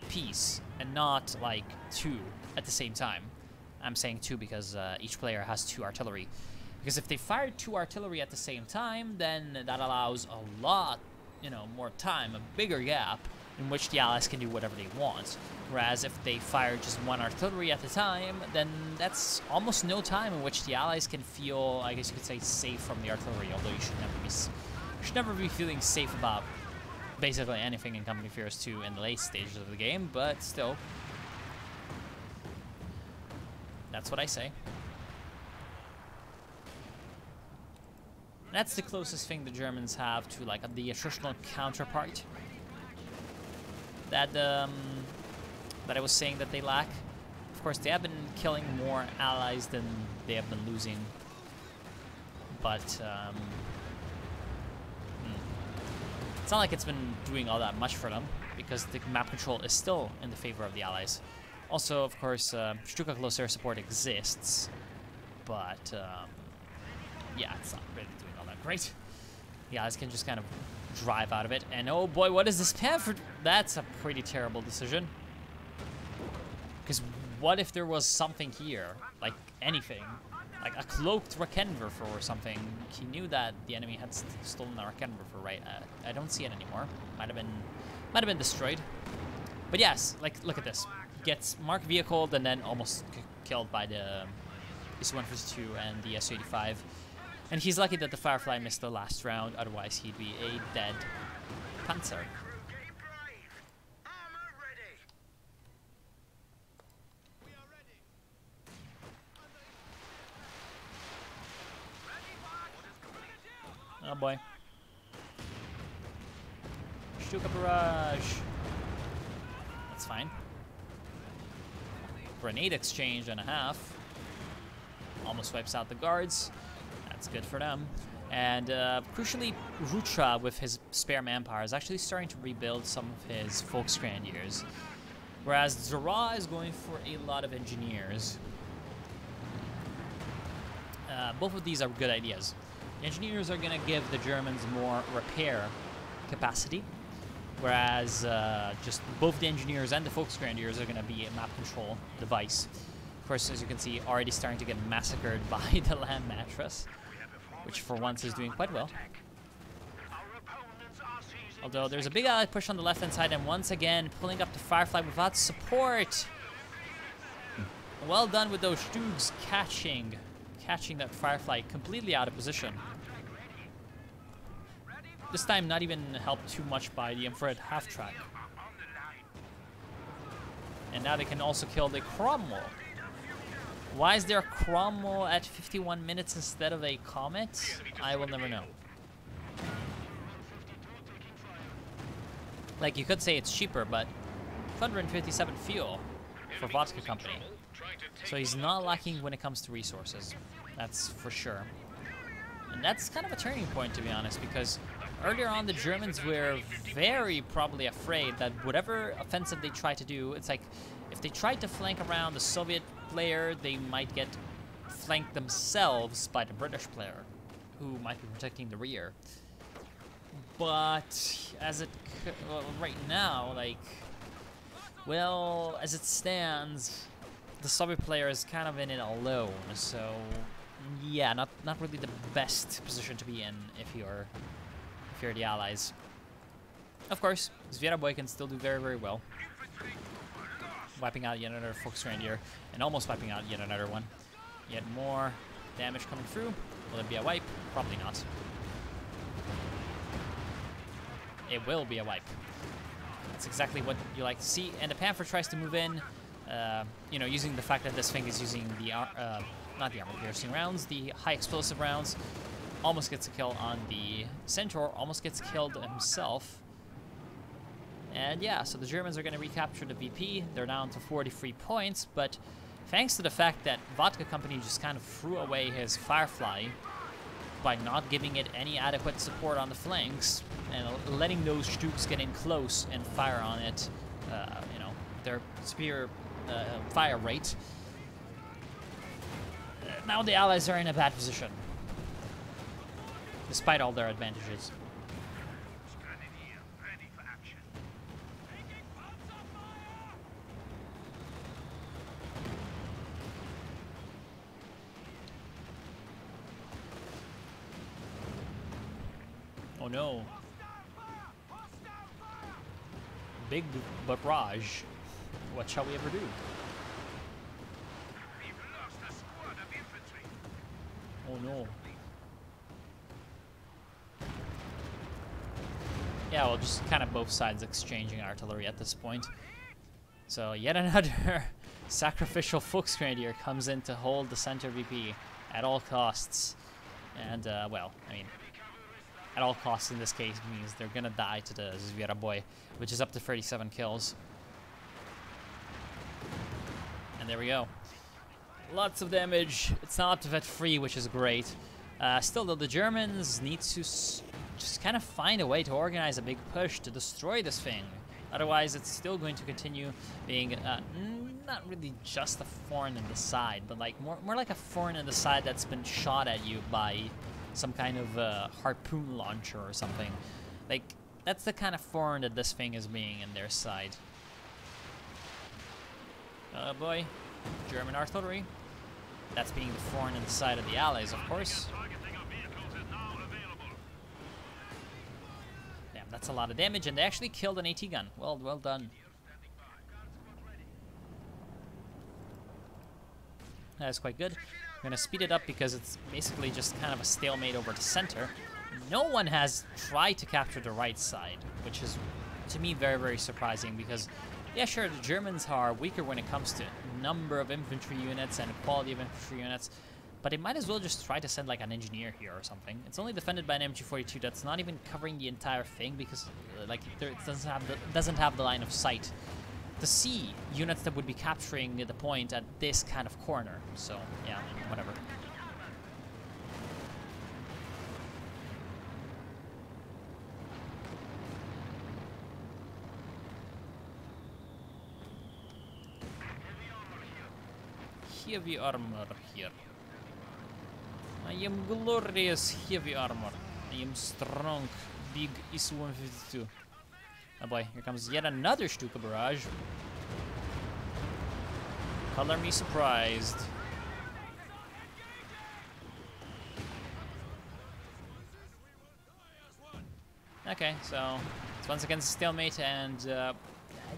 piece and not like 2 at the same time. I'm saying 2 because each player has 2 artillery. Because if they fire 2 artillery at the same time, then that allows a lot, more time, a bigger gap in which the Allies can do whatever they want. Whereas if they fire just 1 artillery at a time, then that's almost no time in which the Allies can feel, I guess you could say, safe from the artillery. Although you should never be feeling safe about basically anything in Company Fears 2 in the late stages of the game, but still, that's what I say. That's the closest thing the Germans have to like the attritional counterpart that that I was saying that they lack. Of course, they have been killing more allies than they have been losing, but it's not like it's been doing all that much for them because the map control is still in the favor of the Allies. Also, of course, Stuka close air support exists, but yeah, it's not really doing all that great. The Allies can just kind of drive out of it, and oh boy, what is this Pamphord? That's a pretty terrible decision. Because what if there was something here, like anything, like a cloaked Rakenwerfer or something? He knew that the enemy had stolen the Rakenwerfer, right? I don't see it anymore. Might have been destroyed. But yes, like look at this. He gets marked vehicled and then almost killed by the Su-152 and the Su-85. And he's lucky that the Firefly missed the last round, otherwise he'd be a dead Panzer. Oh boy. Stuka barrage. That's fine. Grenade exchange and a half. Almost wipes out the guards. That's good for them. And crucially, Rutra, with his spare manpower, is actually starting to rebuild some of his Volksgrenadiers. Whereas Zara is going for a lot of engineers. Both of these are good ideas. The engineers are going to give the Germans more repair capacity, whereas just both the engineers and the Volksgrenadiers are going to be a map control device. Of course, as you can see, already starting to get massacred by the land mattress, which for once is doing quite well. Although there's a big allied push on the left-hand side, and once again pulling up the Firefly without support. Well done with those Stugs catching that Firefly completely out of position. This time not even helped too much by the infrared half-track. And now they can also kill the Cromwell. Why is there a Cromwell at 51 minutes instead of a Comet? I will never know. Like, you could say it's cheaper, but 257 fuel for Vodka Company. So he's not lacking when it comes to resources. That's for sure. And that's kind of a turning point, to be honest, because earlier on the Germans were very probably afraid that whatever offensive they try to do, it's like if they tried to flank around the Soviet player, they might get flanked themselves by the British player, who might be protecting the rear. But as it right now, like, Well, as it stands, the Soviet player is kind of in it alone, so yeah, not really the best position to be in if you're the Allies. Of course, Zviera can still do very, very well, wiping out yet another Volksgrenadier and almost wiping out yet another one. Yet more damage coming through. Will it be a wipe? Probably not. It will be a wipe. That's exactly what you like to see. And the Panther tries to move in, you know, using the fact that this thing is using the, not the armor-piercing rounds, the high-explosive rounds. Almost gets a kill on the Centaur, almost gets killed himself. And yeah, so the Germans are going to recapture the VP. They're down to 43 points, but thanks to the fact that Vodka Company just kind of threw away his Firefly by not giving it any adequate support on the flanks and letting those Stuks get in close and fire on it, you know, their superior fire rate. Now the Allies are in a bad position, despite all their advantages. Oh no. Big barrage. What shall we ever do? Oh no. Yeah, well, just kind of both sides exchanging artillery at this point. So yet another sacrificial Volksgrenadier comes in to hold the center VP at all costs. And, well, I mean, at all costs in this case means they're gonna die to the Zviera boy, which is up to 37 kills. And there we go. Lots of damage. It's not up to vet 3, which is great. Still, though, the Germans need to just kind of find a way to organize a big push to destroy this thing. Otherwise, it's still going to continue being not really just a thorn in the side, but like more like a thorn in the side that's been shot at you by some kind of harpoon launcher or something. Like, that's the kind of thorn that this thing is being in their side. Oh boy, German artillery. That's being the thorn in the side of the Allies, of course. Damn, that's a lot of damage, and they actually killed an AT gun. Well done. That's quite good. I'm going to speed it up because it's basically just kind of a stalemate over the center. No one has tried to capture the right side, which is, to me, very, very surprising because, yeah, sure, the Germans are weaker when it comes to number of infantry units and quality of infantry units, but they might as well just try to send, like, an engineer here or something. It's only defended by an MG42 that's not even covering the entire thing because, like, it doesn't have the line of sight to see units that would be capturing the point at this kind of corner. So, yeah, whatever. Heavy armor here. I am glorious heavy armor. I am strong, big IS-152. Oh boy, here comes yet another Stuka barrage. Color me surprised. Okay, so it's once again stalemate, and I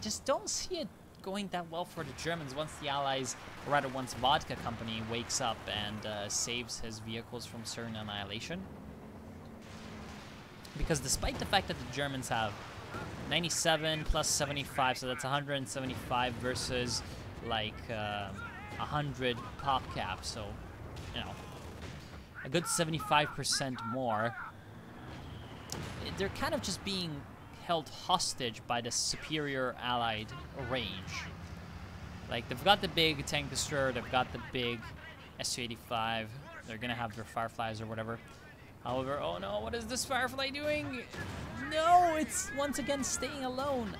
just don't see it going that well for the Germans once the Allies, or rather once Vodka Company wakes up and saves his vehicles from certain annihilation. Because despite the fact that the Germans have 97 plus 75, so that's 175 versus like 100 pop cap, so, you know, a good 75% more. They're kind of just being held hostage by the superior Allied range. Like, they've got the big tank destroyer, they've got the big Su-85, they're gonna have their Fireflies or whatever. However, oh no, what is this Firefly doing? No, it's once again staying alone.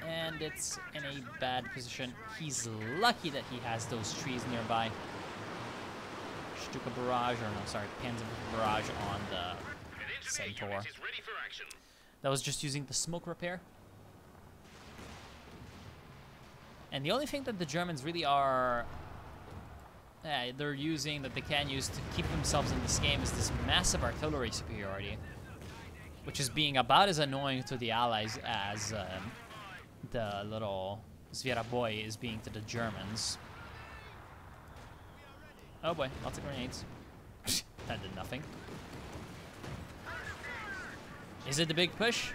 And it's in a bad position. He's lucky that he has those trees nearby. Stuka barrage, or no, sorry, Panzer barrage on the Centaur. That was just using the smoke repair. And the only thing that the Germans really are they're using, that they can use to keep themselves in this game, is this massive artillery superiority, which is being about as annoying to the Allies as the little Zviera is being to the Germans. Oh boy, lots of grenades. That did nothing. Is it the big push?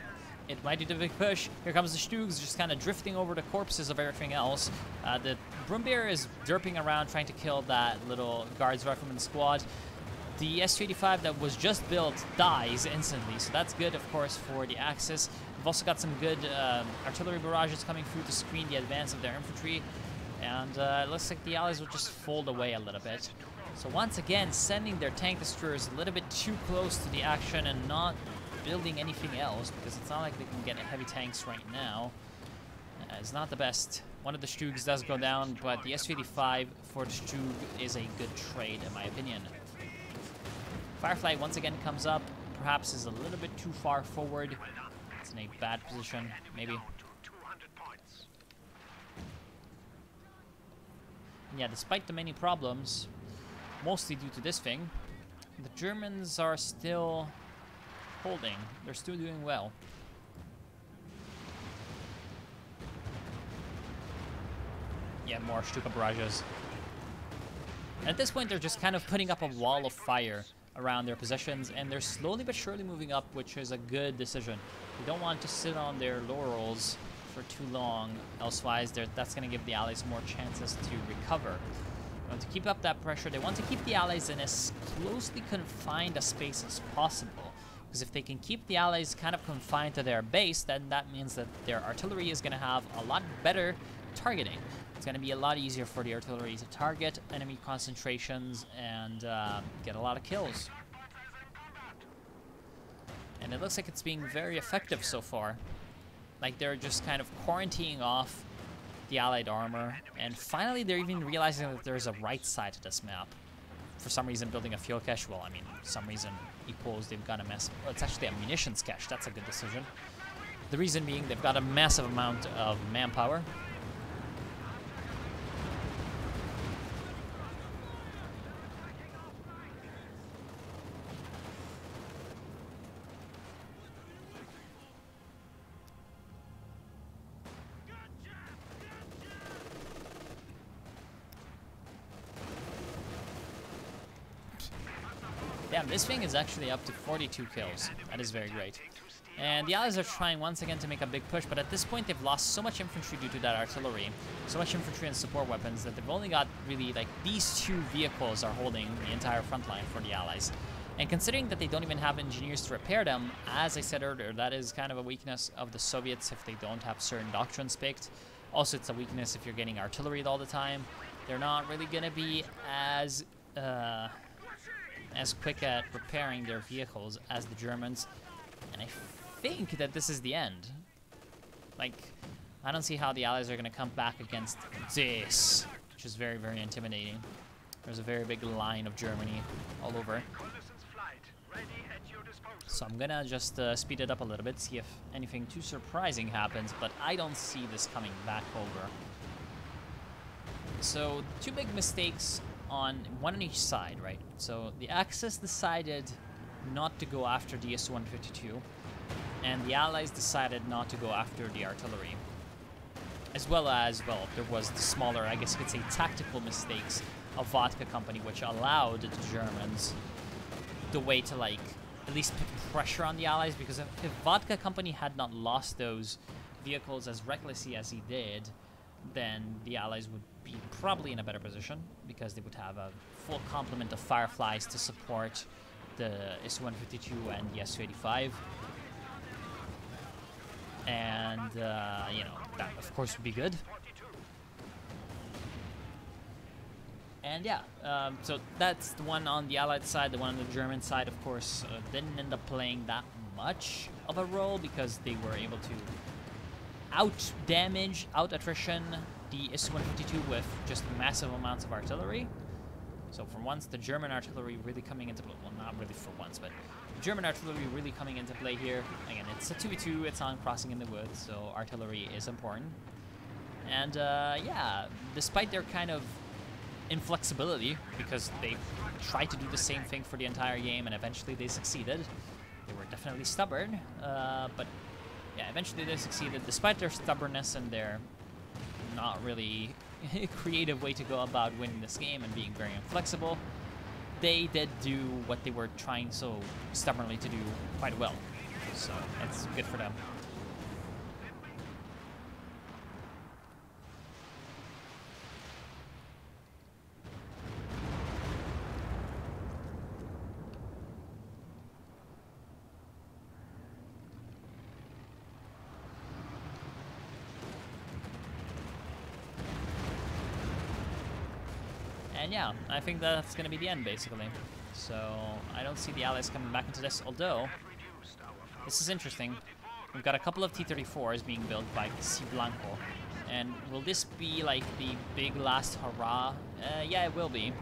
It might be the big push. Here comes the Stugs, just kind of drifting over the corpses of everything else. The Brumbier is derping around trying to kill that little guards rifleman squad. The S-285 that was just built dies instantly, so that's good, of course, for the Axis. We've also got some good artillery barrages coming through to screen the advance of their infantry. And it looks like the Allies will just fold away a little bit. So once again, sending their tank destroyers a little bit too close to the action and not building anything else, because it's not like they can get heavy tanks right now. It's not the best. One of the Stugs does go down, but the S-85 for the Stug is a good trade, in my opinion. Firefly once again comes up, perhaps is a little bit too far forward. It's in a bad position, maybe. Yeah, despite the many problems, mostly due to this thing, the Germans are still holding. They're still doing well. Yeah, more Stuka barrages. At this point, they're just kind of putting up a wall of fire around their positions, and they're slowly but surely moving up, which is a good decision. They don't want to sit on their laurels for too long, elsewise that's going to give the Allies more chances to recover. They want to keep up that pressure. They want to keep the Allies in as closely confined a space as possible. Because if they can keep the Allies kind of confined to their base, then that means that their artillery is going to have a lot better targeting. It's going to be a lot easier for the artillery to target enemy concentrations and get a lot of kills. And it looks like it's being very effective so far. Like they're just kind of quarantining off the Allied armor, and finally they're even realizing that there's a right side to this map. For some reason, building a fuel cache, well, I mean, some reason equals they've got a mess. Well, it's actually a munitions cache. That's a good decision. The reason being they've got a massive amount of manpower. Damn, this thing is actually up to 42 kills. That is very great. And the Allies are trying once again to make a big push, but at this point they've lost so much infantry due to that artillery, so much infantry and support weapons, that they've only got really, like, these two vehicles are holding the entire front line for the Allies. And considering that they don't even have engineers to repair them, as I said earlier, that is kind of a weakness of the Soviets if they don't have certain doctrines picked. Also, it's a weakness if you're getting artillery all the time. They're not really going to be as quick at repairing their vehicles as the Germans. And I think that this is the end. Like, I don't see how the Allies are going to come back against this, which is very, very intimidating. There's a very big line of Germany all over. So I'm gonna just speed it up a little bit, see if anything too surprising happens, but I don't see this coming back over. So, two big mistakes on one on each side, right? So the Axis decided not to go after the Su-152, and the Allies decided not to go after the artillery. As well as, well, there was the smaller, I guess you could say, tactical mistakes of Vodka Company, which allowed the Germans the way to, like, at least put pressure on the Allies, because if Vodka Company had not lost those vehicles as recklessly as he did, then the Allies would be probably in a better position, because they would have a full complement of Fireflies to support the Su-152 and the Su-85. And, you know, that of course would be good. And yeah, so that's the one on the Allied side. The one on the German side, of course, didn't end up playing that much of a role, because they were able to out-damage, out-attrition the Su-152 with just massive amounts of artillery. So for once, the German artillery really coming into play. Well, not really for once, but the German artillery really coming into play here. Again, it's a 2v2, it's on crossing in the woods, so artillery is important. And yeah, despite their kind of inflexibility, because they tried to do the same thing for the entire game and eventually they succeeded. They were definitely stubborn, but yeah, eventually they succeeded despite their stubbornness and their not really creative way to go about winning this game and being very inflexible. They did do what they were trying so stubbornly to do quite well. So that's good for them. And yeah, I think that's going to be the end, basically. So I don't see the Allies coming back into this, although this is interesting. We've got a couple of T-34s being built by C. Blanco. And will this be like the big last hurrah? Yeah, it will be.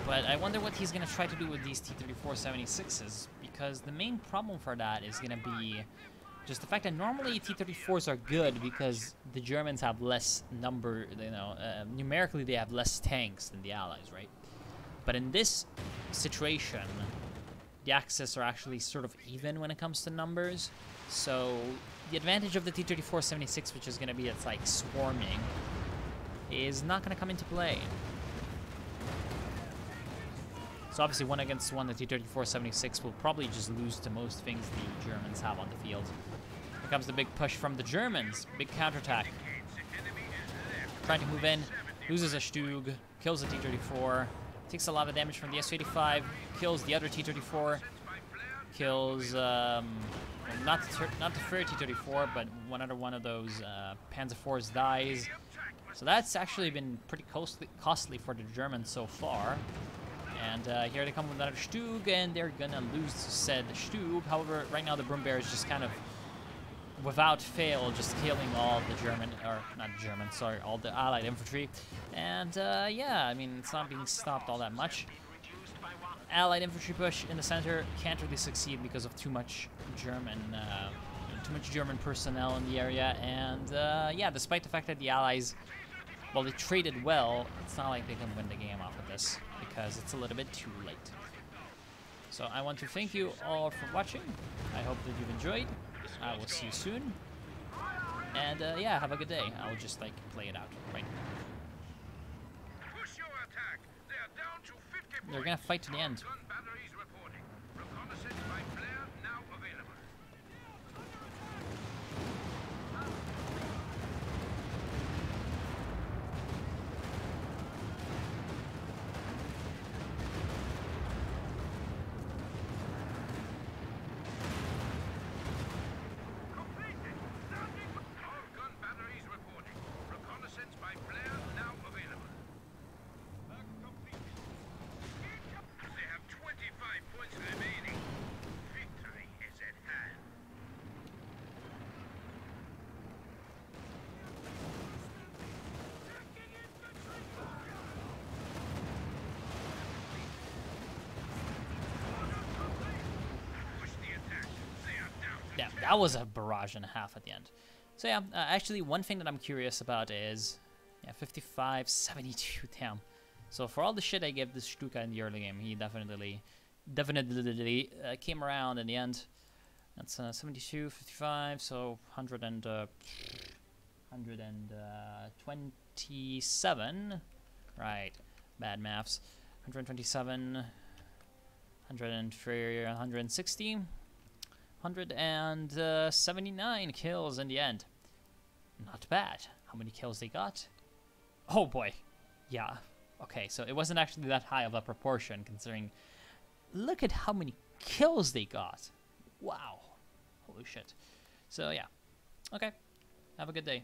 But I wonder what he's going to try to do with these T-34-76s, because the main problem for that is going to be just the fact that normally T-34s are good because the Germans have less number, you know, numerically they have less tanks than the Allies, right? But in this situation, the Axis are actually sort of even when it comes to numbers. So the advantage of the T-34-76, which is going to be it's like swarming, is not going to come into play. So obviously 1 against 1, the T-34-76 will probably just lose to most things the Germans have on the field. Here comes the big push from the Germans. Big counterattack. Trying to move in. Loses a Stug. Kills the T-34. Takes a lot of damage from the S-85. Kills the other T-34. Kills, not the third T-34, but one of those Panzer IVs dies. So that's actually been pretty costly for the Germans so far. And here they come with another Stug, and they're gonna lose said Stug. However, right now the Broom Bear is just kind of, without fail, just killing all the German, or not German, sorry, all the Allied infantry. And yeah, I mean, it's not being stopped all that much. Allied infantry push in the center can't really succeed because of too much German personnel in the area. And yeah, despite the fact that the Allies, well, they traded well, it's not like they can win the game off of this, because it's a little bit too late. So I want to thank you all for watching. I hope that you've enjoyed. I will see you soon. And yeah, have a good day. I'll just like play it out right now. They're gonna fight to the end. Yeah, that was a barrage and a half at the end. So yeah, actually one thing that I'm curious about is, yeah, 55, 72, damn. So for all the shit I gave this Stuka in the early game, he definitely came around in the end. That's 72, 55, so 127. Right, bad maths. 127, 103, 160. 179 kills in the end. Not bad. How many kills they got? Oh boy. Yeah. Okay, so it wasn't actually that high of a proportion considering... Look at how many kills they got. Wow. Holy shit. So yeah. Okay. Have a good day.